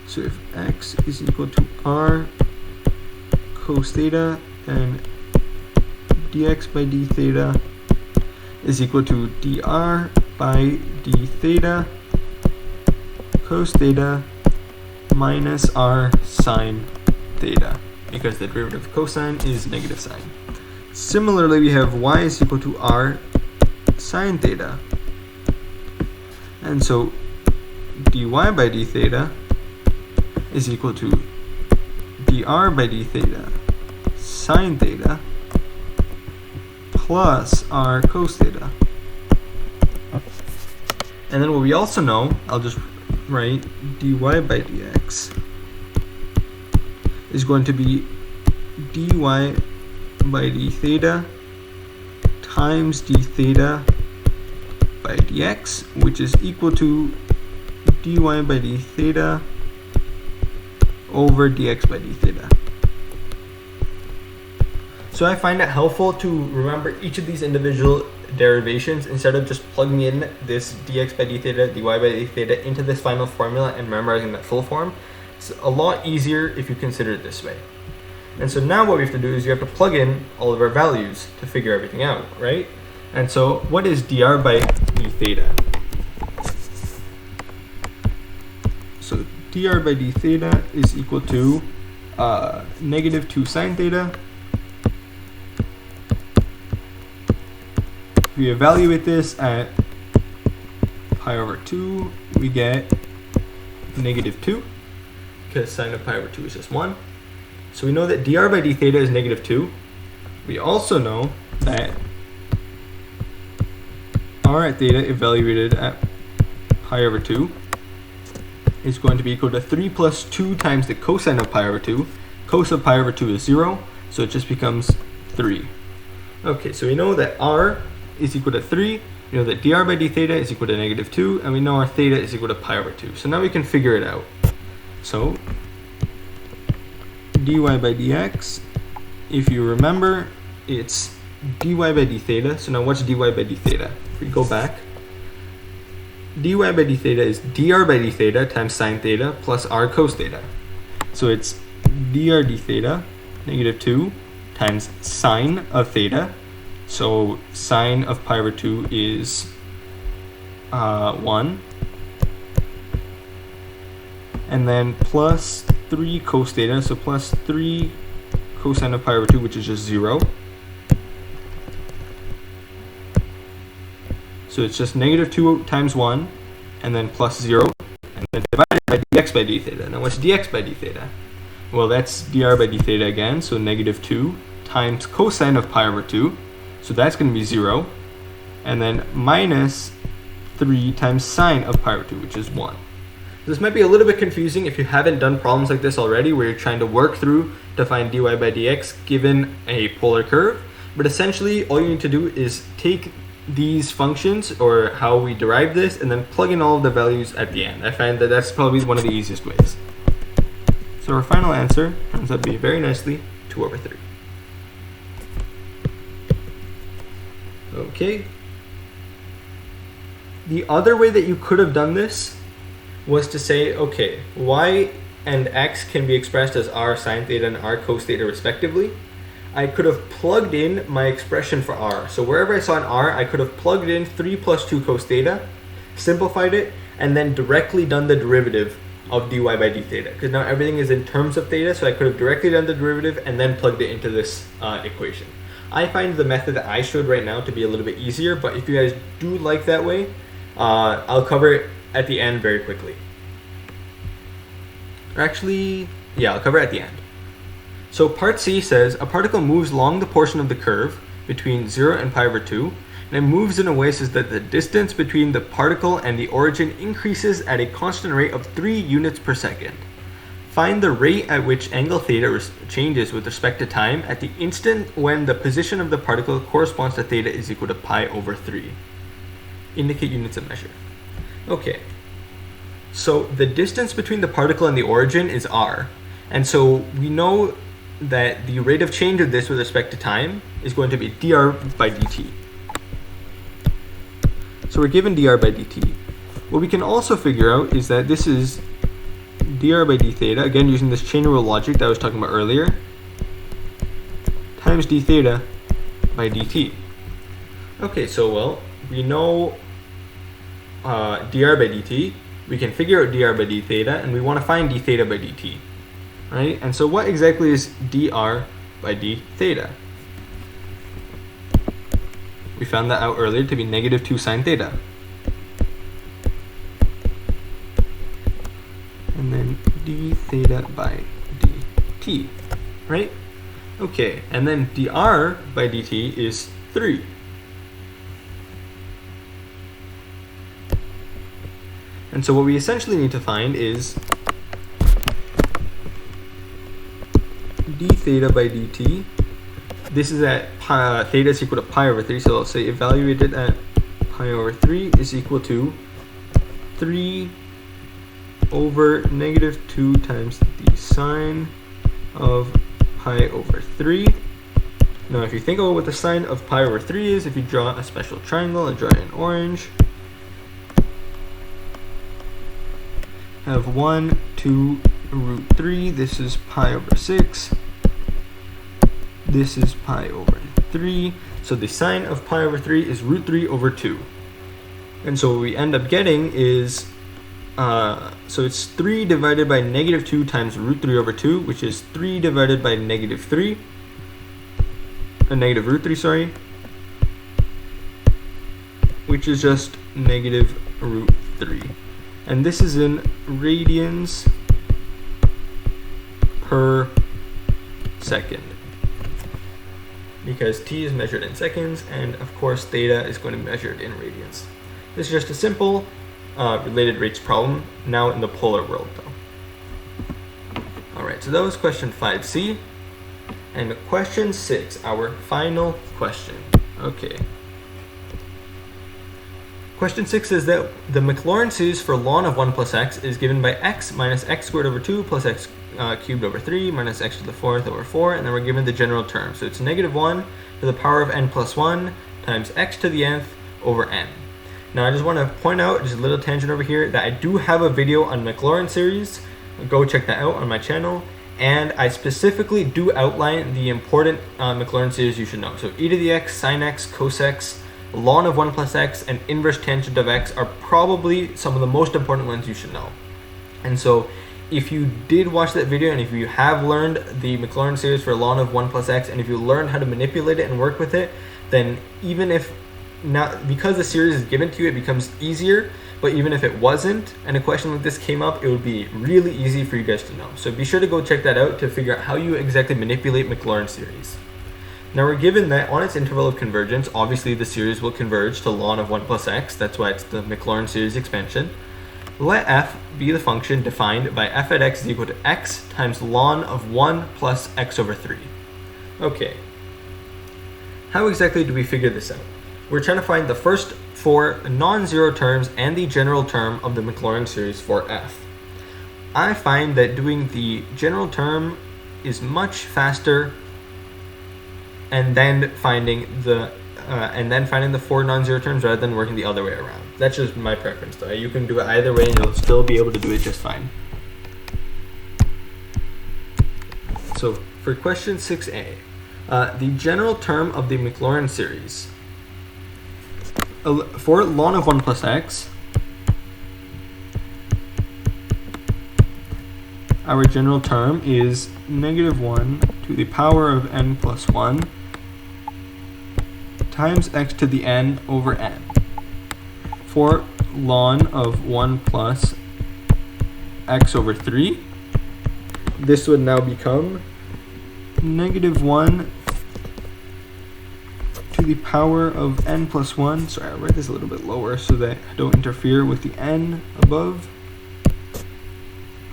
A: So if x is equal to r cos theta, and dx by d theta is equal to dr by d theta cos theta minus r sine theta, because the derivative of cosine is negative sine. Similarly, we have y is equal to r sine theta, and so dy by d theta is equal to dr by d theta sine theta plus r cos theta. And then what we also know, I'll just write dy by dx is going to be dy by d theta times d theta by dx, which is equal to dy by d theta over dx by d theta. So I find it helpful to remember each of these individual derivations instead of just plugging in this dx by d theta, dy by d theta into this final formula and memorizing that full form. It's a lot easier if you consider it this way. And so now what we have to do is you have to plug in all of our values to figure everything out, right? And so what is dr by d theta? So dr by d theta is equal to negative 2 sine theta. If we evaluate this at pi over 2, we get negative 2, because sine of pi over 2 is just 1. So we know that dr by d theta is negative 2. We also know that r at theta evaluated at pi over 2 is going to be equal to 3 plus 2 times the cosine of pi over 2. Cos of pi over 2 is 0, so it just becomes 3. Okay, so we know that r is equal to 3, we know that dr by d theta is equal to negative 2, and we know our theta is equal to pi over 2. So now we can figure it out. So dy by dx, if you remember, it's dy by d theta. So now what's dy by d theta? If we go back, dy by d theta is dr by d theta times sine theta plus r cos theta. So it's dr d theta, negative 2, times sine of theta. So sine of pi over 2 is 1. And then plus 3 cos theta, so plus 3 cosine of pi over 2, which is just 0. So it's just negative 2 times 1, and then plus 0, and then divided by dx by d theta. Now what's dx by d theta? Well, that's dr by d theta again, so negative 2 times cosine of pi over 2. So that's going to be 0, and then minus 3 times sine of pi over 2, which is 1. This might be a little bit confusing if you haven't done problems like this already, where you're trying to work through to find dy by dx given a polar curve. But essentially, all you need to do is take these functions, or how we derive this, and then plug in all of the values at the end. I find that that's probably one of the easiest ways. So our final answer turns out to be very nicely 2 over 3. Okay. The other way that you could have done this was to say, okay, y and x can be expressed as r sine theta and r cos theta respectively. I could have plugged in my expression for r. So wherever I saw an r, I could have plugged in 3 plus 2 cos theta, simplified it, and then directly done the derivative of dy by d theta. Because now everything is in terms of theta, so I could have directly done the derivative and then plugged it into this equation. I find the method that I showed right now to be a little bit easier, but if you guys do like that way, I'll cover it at the end very quickly. Or actually, yeah, I'll cover it at the end. So part C says, a particle moves along the portion of the curve between 0 and pi over 2, and it moves in a way so that the distance between the particle and the origin increases at a constant rate of 3 units per second. Find the rate at which angle theta changes with respect to time at the instant when the position of the particle corresponds to theta is equal to pi over 3. Indicate units of measure. Okay, so the distance between the particle and the origin is r. And so we know that the rate of change of this with respect to time is going to be dr by dt. So we're given dr by dt. What we can also figure out is that this is dr by d theta, again using this chain rule logic that I was talking about earlier, times d theta by dt. Okay, so well, we know dr by dt, we can figure out dr by d theta, and we want to find d theta by dt, right? And so what exactly is dr by d theta? We found that out earlier to be negative 2 sine theta. And then d theta by dt, right? Okay, and then dr by dt is 3. And so what we essentially need to find is d theta by dt. This is at pi, theta is equal to pi over 3, so let's say evaluated at pi over 3 is equal to 3 over negative 2 times the sine of pi over 3. Now if you think about what the sine of pi over 3 is, if you draw a special triangle, I draw it in orange, have 1, 2, root 3, this is pi over 6, this is pi over 3, so the sine of pi over 3 is root 3 over 2. And so what we end up getting is, so it's 3 divided by negative 2 times root 3 over 2, which is 3 divided by negative 3, negative root 3, sorry, which is just negative root 3. And this is in radians per second, because t is measured in seconds, and of course theta is going to be measured in radians. This is just a simple related rates problem, now in the polar world though. Alright, so that was question 5c. And question 6, our final question. Okay. Question 6 says that the Maclaurin series for ln of 1 plus x is given by x minus x squared over 2 plus x cubed over 3 minus x to the 4th over 4, and then we're given the general term. So it's negative 1 to the power of n plus 1 times x to the nth over n. Now I just want to point out, just a little tangent over here, that I do have a video on Maclaurin series. Go check that out on my channel. And I specifically do outline the important Maclaurin series you should know. So e to the x, sine x, cos x, ln of 1 plus x, and inverse tangent of x are probably some of the most important ones you should know. And so if you did watch that video, and if you have learned the Maclaurin series for ln of 1 plus x, and if you learned how to manipulate it and work with it, then even if now, because the series is given to you, it becomes easier. But even if it wasn't, and a question like this came up, it would be really easy for you guys to know. So be sure to go check that out to figure out how you exactly manipulate Maclaurin series. Now we're given that on its interval of convergence, obviously the series will converge to ln of 1 plus x, that's why it's the Maclaurin series expansion. Let f be the function defined by f at x is equal to x times ln of 1 plus x over 3. Okay, how exactly do we figure this out? We're trying to find the first 4 non-zero terms and the general term of the Maclaurin series for f. I find that doing the general term is much faster, and then finding the 4 non-zero terms rather than working the other way around. That's just my preference though. You can do it either way and you'll still be able to do it just fine. So for question 6a, the general term of the Maclaurin series, for ln of 1 plus x, our general term is negative 1 to the power of n plus 1 times x to the n over n. For ln of 1 plus x over 3, this would now become negative 1 to the power of n plus 1. Sorry, I'll write this a little bit lower so that I don't interfere with the n above.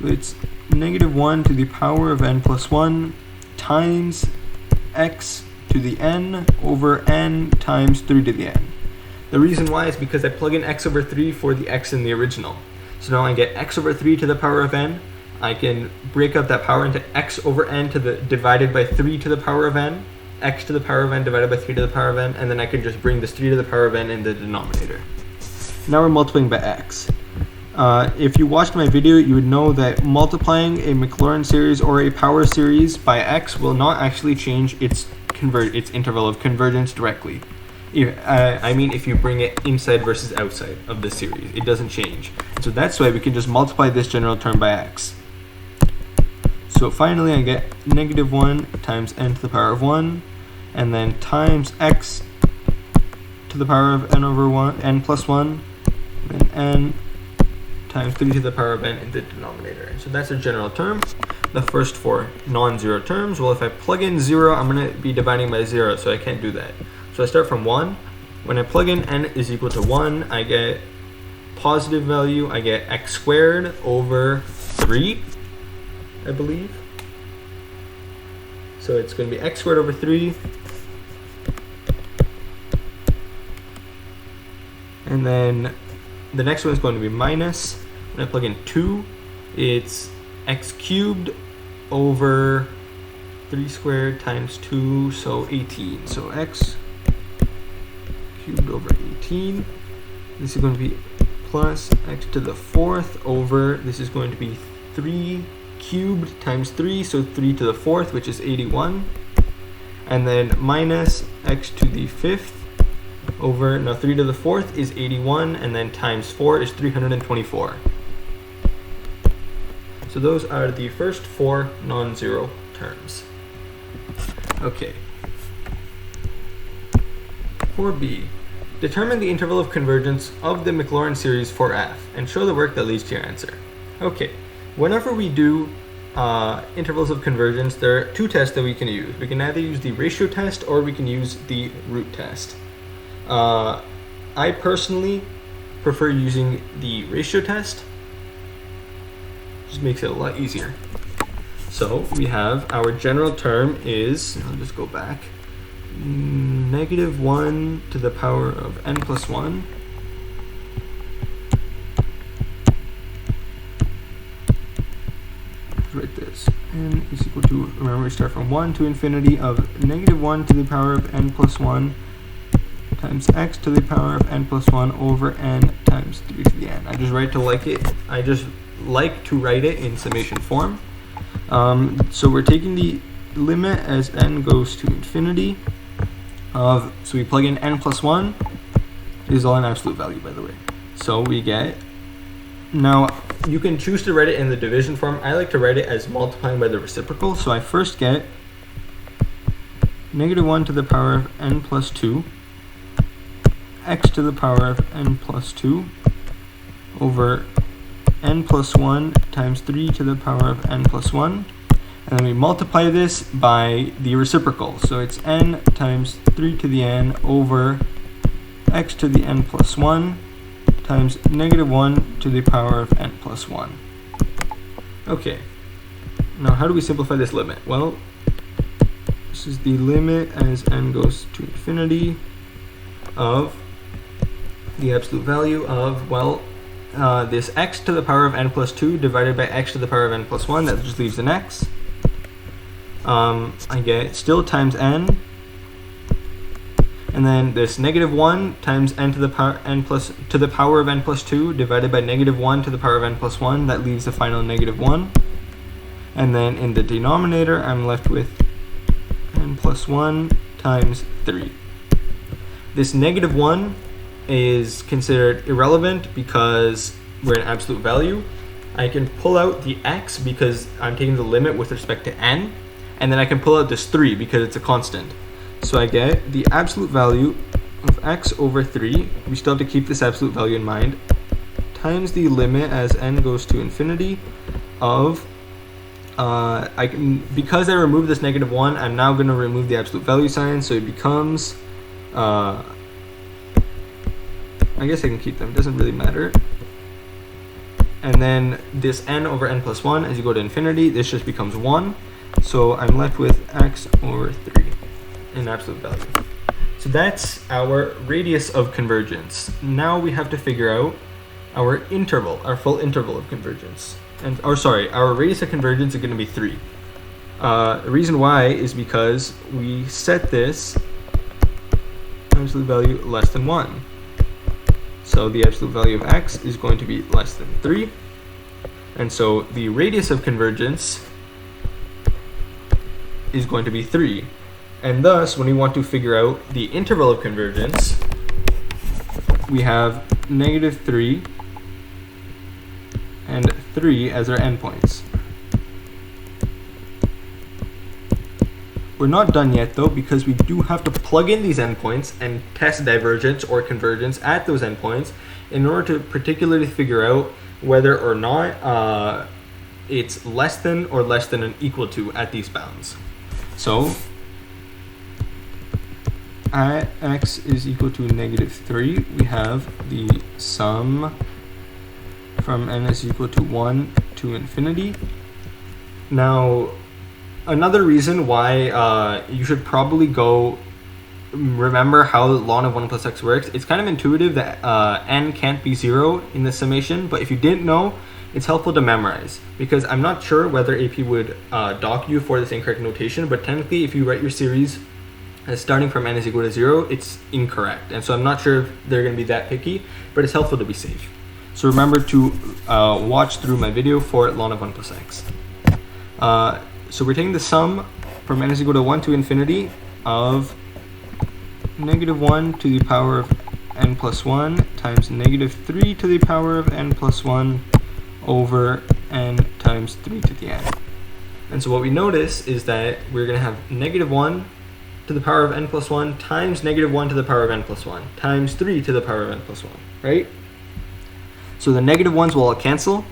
A: It's negative 1 to the power of n plus 1 times x to the n over n times 3 to the n. The reason why is because I plug in x over 3 for the x in the original. So now I get x over 3 to the power of n. I can break up that power into x over n to the divided by 3 to the power of n, x to the power of n divided by 3 to the power of n, and then I can just bring this 3 to the power of n in the denominator. Now we're multiplying by x. If you watched my video, you would know that multiplying a Maclaurin series or a power series by x will not actually change its interval of convergence directly. I mean, if you bring it inside versus outside of the series, it doesn't change. So that's why we can just multiply this general term by x. So finally I get negative 1 times n to the power of 1, and then times x to the power of n over 1, n plus 1, then n times 3 to the power of n in the denominator. So that's a general term. The first 4 non-zero terms, well, if I plug in 0, I'm going to be dividing by 0, so I can't do that. So I start from 1. When I plug in n is equal to 1, I get positive value, I get x squared over 3, I believe. So it's going to be x squared over 3. And then the next one is going to be minus. When I plug in 2, it's x cubed over 3 squared times 2, so 18. So x cubed over 18. This is going to be plus x to the 4th over, this is going to be 3 cubed times 3, so 3 to the 4th, which is 81. And then minus x to the 5th over, now 3 to the 4th is 81, and then times 4 is 324. So those are the first 4 non-zero terms. Okay. For B, determine the interval of convergence of the Maclaurin series for f and show the work that leads to your answer. Okay, whenever we do intervals of convergence, there are two tests that we can use. We can either use the ratio test or we can use the root test. I personally prefer using the ratio test. Just makes it a lot easier. So we have our general term is, I'll just go back, -1 to the power of n plus 1 write this, n is equal to, remember we start from 1 to infinity of -1 to the power of n plus 1 times x to the power of n plus 1 over n times 3 to the n. I just write to like it. I just like to write it in summation form. So we're taking the limit as n goes to infinity of, so we plug in n plus 1. This is all an absolute value, by the way. So we get, now you can choose to write it in the division form. I like to write it as multiplying by the reciprocal. So I first get -1 to the power of n plus 2 x to the power of n plus 2 over n plus 1 times 3 to the power of n plus 1. And then we multiply this by the reciprocal. So it's n times 3 to the n over x to the n plus 1 times -1 to the power of n plus 1. Okay. Now how do we simplify this limit? Well, this is the limit as n goes to infinity of the absolute value of, well, this x to the power of n plus 2 divided by x to the power of n plus 1, that just leaves an x. I get still times n, and then this -1 times n to the power of n plus 2 divided by -1 to the power of n plus 1, that leaves the final -1. And then in the denominator, I'm left with n plus 1 times 3. This -1 is considered irrelevant because we're an absolute value. I can pull out the x because I'm taking the limit with respect to n, and then I can pull out this 3 because it's a constant. So I get the absolute value of x over 3, we still have to keep this absolute value in mind, times the limit as n goes to infinity of, because I removed this -1, I'm now going to remove the absolute value sign, so it becomes, I guess I can keep them, doesn't really matter. And then this n over n plus 1, as you go to infinity, this just becomes 1. So I'm left with x over 3 in absolute value. So that's our radius of convergence. Now we have to figure out our interval, our full interval of convergence. And, or sorry, our radius of convergence is going to be 3. The reason why is because we set this absolute value less than 1. So the absolute value of x is going to be less than 3. And so the radius of convergence is going to be 3. And thus, when we want to figure out the interval of convergence, we have -3 and 3 as our endpoints. We're not done yet though, because we do have to plug in these endpoints and test divergence or convergence at those endpoints in order to particularly figure out whether or not it's less than or less than and equal to at these bounds. So at x is equal to -3, we have the sum from n is equal to 1 to infinity. Now, another reason why you should probably go remember how ln of 1 plus x works. It's kind of intuitive that n can't be 0 in the summation, but if you didn't know, it's helpful to memorize, because I'm not sure whether AP would dock you for this incorrect notation, but technically if you write your series as starting from n is equal to 0, it's incorrect. And so I'm not sure if they're going to be that picky, but it's helpful to be safe. So remember to watch through my video for ln of 1 plus x. So we're taking the sum from n is equal to 1 to infinity of -1 to the power of n plus 1 times -3 to the power of n plus 1 over n times 3 to the n. And so what we notice is that we're going to have -1 to the power of n plus 1 times -1 to the power of n plus 1 times 3 to the power of n plus 1, right? So the negative ones will all cancel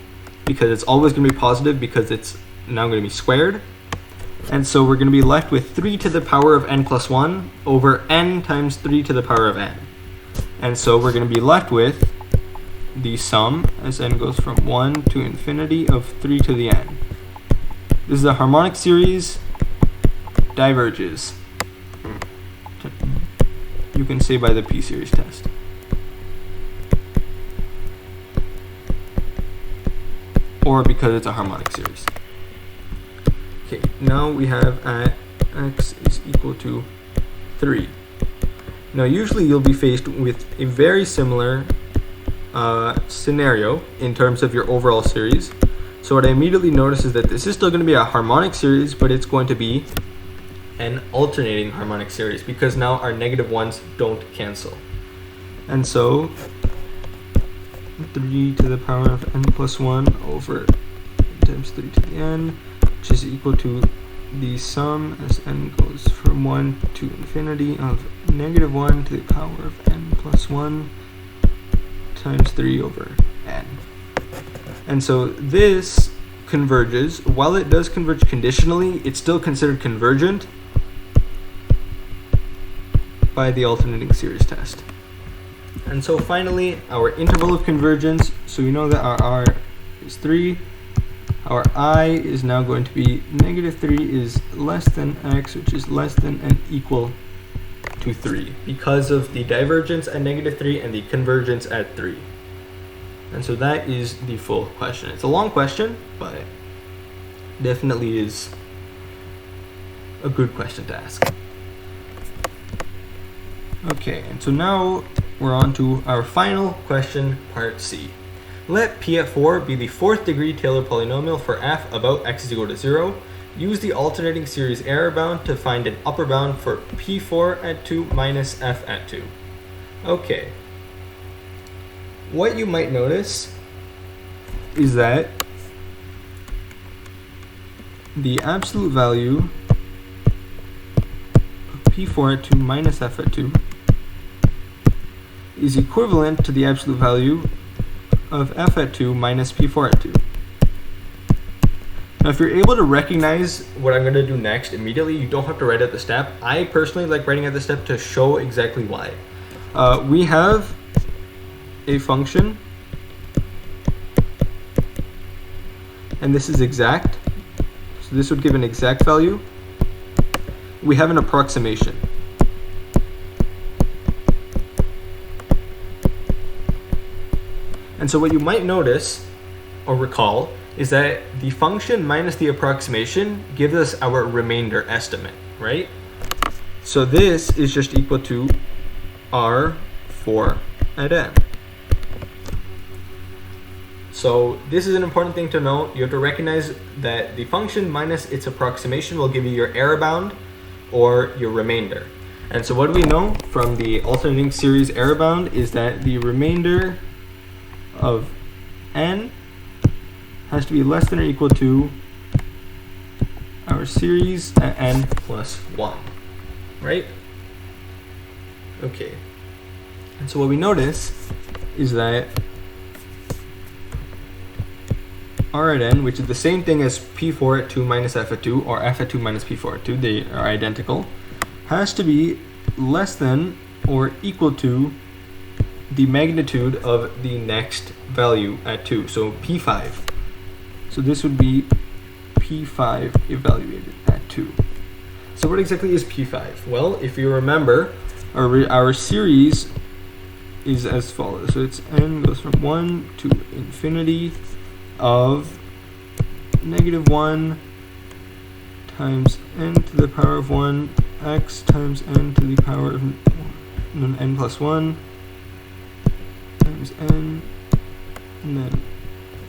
A: because it's always going to be positive because it's now going to be squared. And so we're going to be left with 3 to the power of n plus 1 over n times 3 to the power of n. And so we're going to be left with the sum as n goes from 1 to infinity of 3 to the n. This is a harmonic series diverges. You can say by the p-series test. Or because it's a harmonic series. Okay, now we have at x is equal to 3. Now usually you'll be faced with a very similar scenario in terms of your overall series. So what I immediately notice is that this is still going to be a harmonic series, but it's going to be an alternating harmonic series because now our negative ones don't cancel. And so 3 to the power of n plus 1 over times 3 to the n, which is equal to the sum as n goes from 1 to infinity of -1 to the power of n plus 1 times 3 over n. And so this converges. While it does converge conditionally, it's still considered convergent by the alternating series test. And so finally, our interval of convergence. So we know that our r is 3. Our I is now going to be -3 is less than x, which is less than and equal to 3 because of the divergence at -3 and the convergence at 3. And so that is the full question. It's a long question, but it definitely is a good question to ask. Okay, and so now we're on to our final question, part C. Let P at 4 be the fourth degree Taylor polynomial for f about x is equal to 0. Use the alternating series error bound to find an upper bound for P4 at 2 minus f at 2. Okay. What you might notice is that the absolute value of P4 at 2 minus f at 2 is equivalent to the absolute value of f at 2 minus P4 at 2. Now if you're able to recognize what I'm going to do next immediately, you don't have to write out the step. I personally like writing out the step to show exactly why. We have a function, and this is exact, so this would give an exact value. We have an approximation. And so what you might notice or recall is that the function minus the approximation gives us our remainder estimate, right? So this is just equal to R4 at n. So this is an important thing to note. You have to recognize that the function minus its approximation will give you your error bound or your remainder. And so what do we know from the alternating series error bound is that the remainder of n has to be less than or equal to our series at n plus 1, right? Okay. And so what we notice is that r at n, which is the same thing as P4 at 2 minus f at 2, or f at 2 minus P4 at 2, they are identical, has to be less than or equal to the magnitude of the next value at 2, so P5. So this would be P5 evaluated at 2. So what exactly is P5? Well, if you remember, our series is as follows. So it's n goes from 1 to infinity of -1 times n to the power of 1 x times n to the power of n plus 1 times n, and then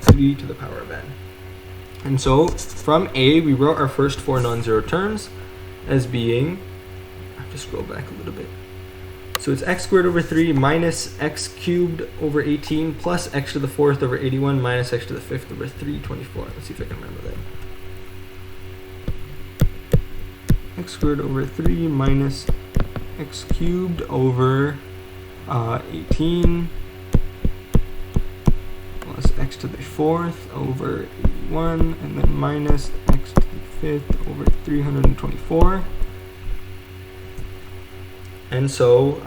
A: 3 to the power of n. And so from A, we wrote our first 4 non-zero terms as being, I have to scroll back a little bit. So it's x squared over 3 minus x cubed over 18 plus x to the 4th over 81 minus x to the 5th over 324. Let's see if I can remember that. X squared over 3 minus x cubed over 18 plus x to the 4th over 81, and then minus x to the 5th over 324. And so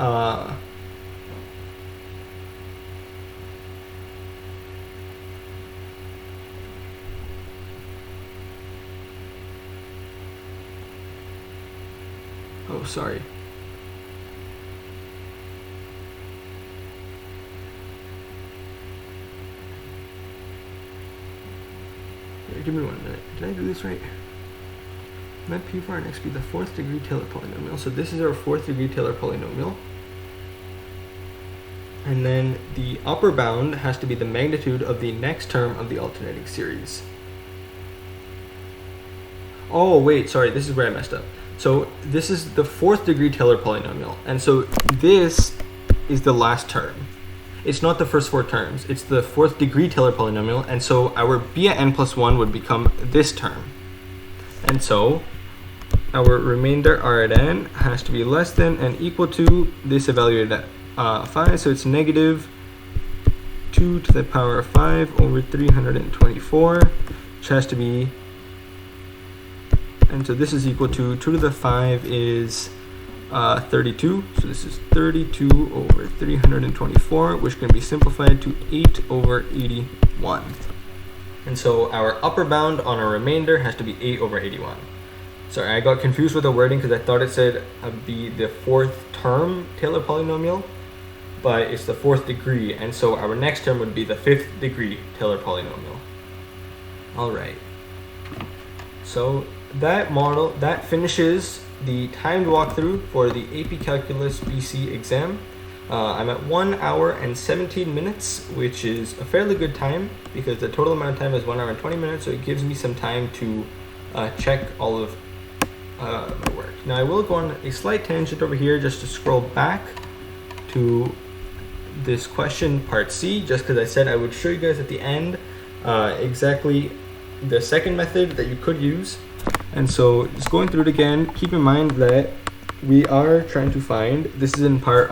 A: oh, sorry. Give me 1 minute. Did I do this right? Let P for x be the 4th degree Taylor polynomial. So this is our 4th degree Taylor polynomial. And then the upper bound has to be the magnitude of the next term of the alternating series. Oh, wait, sorry, this is where I messed up. So this is the 4th degree Taylor polynomial. And so this is the last term. It's not the first 4 terms. It's the 4th degree Taylor polynomial. And so our b at n plus 1 would become this term. And so our remainder r at n has to be less than and equal to this evaluated at 5. So it's negative 2 to the power of 5 over 324, which has to be, and so this is equal to 2 to the 5 is 32. So this is 32 over 324, which can be simplified to 8 over 81. And so our upper bound on our remainder has to be 8 over 81. Sorry, I got confused with the wording because I thought it said be the 4th term Taylor polynomial, but it's the 4th degree, and so our next term would be the 5th degree Taylor polynomial. All right. So that finishes the timed walkthrough for the AP Calculus BC exam. I'm at 1 hour and 17 minutes, which is a fairly good time because the total amount of time is 1 hour and 20 minutes, so it gives me some time to check all of my work. Now I will go on a slight tangent over here just to scroll back to this question part C, just because I said I would show you guys at the end exactly the second method that you could use. And so just going through it again, keep in mind that we are trying to find, this is in part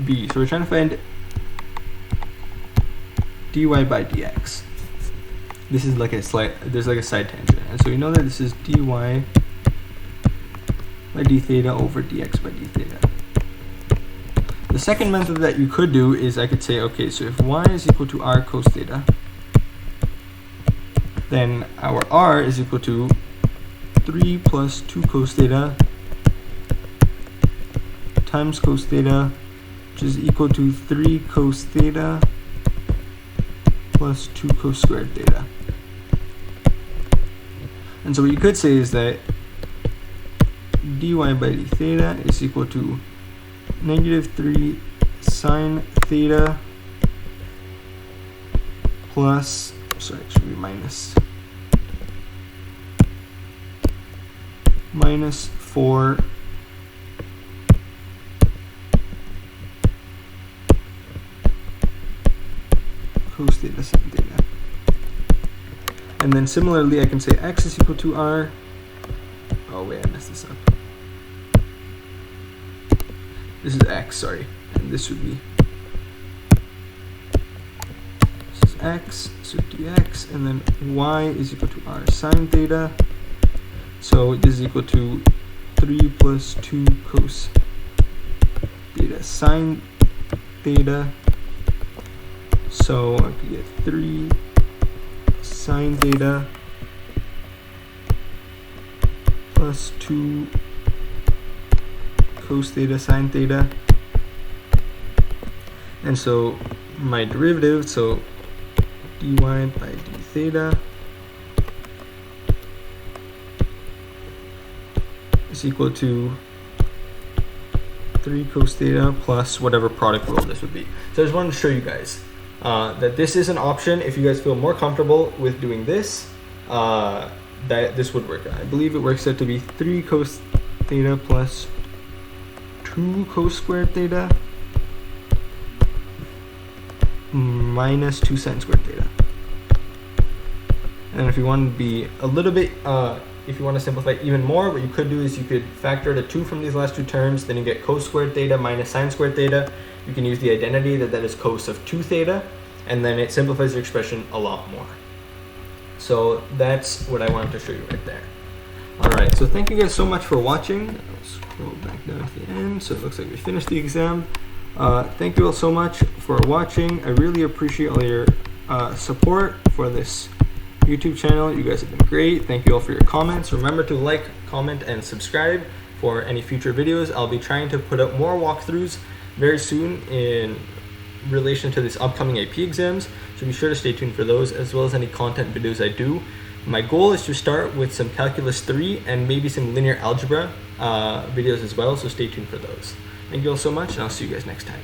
A: B, so we're trying to find dy by dx. This is like there's like a side tangent. And so we know that this is dy by d theta over dx by d theta. The second method that you could do is I could say, okay, so if y is equal to r cos theta, then our r is equal to 3 plus 2 cos theta times cos theta, which is equal to 3 cos theta plus 2 cos squared theta. And so what you could say is that dy by d theta is equal to negative 3 sine theta plus, sorry, it should be minus 4 cos theta sin theta. And then similarly I can say x is equal to r. Oh wait, I messed this up. This is x, sorry, and this would be, this is x, so dx, and then y is equal to r sine theta. So this is equal to 3 plus 2 cos theta sine theta. So I could get 3 sine theta plus 2 cos theta sine theta. And so my derivative, so dy by d theta is equal to 3 cos theta plus whatever product rule this would be. So I just wanted to show you guys that this is an option. If you guys feel more comfortable with doing this, that this would work. I believe it works out to be 3 cos theta plus 2 cos squared theta minus 2 sin squared theta. And if you want to be a little bit, if you want to simplify even more, what you could do is you could factor the 2 from these last two terms, then you get cos squared theta minus sin squared theta. You can use the identity that is cos of 2 theta, and then it simplifies your expression a lot more. So that's what I wanted to show you right there. Alright, so thank you guys so much for watching. I'll scroll back down to the end, so it looks like we finished the exam. Thank you all so much for watching. I really appreciate all your support for this YouTube channel. You guys have been great. Thank you all for your comments. Remember to like, comment, and subscribe for any future videos. I'll be trying to put out more walkthroughs very soon in relation to these upcoming AP exams, so be sure to stay tuned for those, as well as any content videos I do. My goal is to start with some Calculus 3 and maybe some linear algebra videos as well, so stay tuned for those. Thank you all so much, and I'll see you guys next time.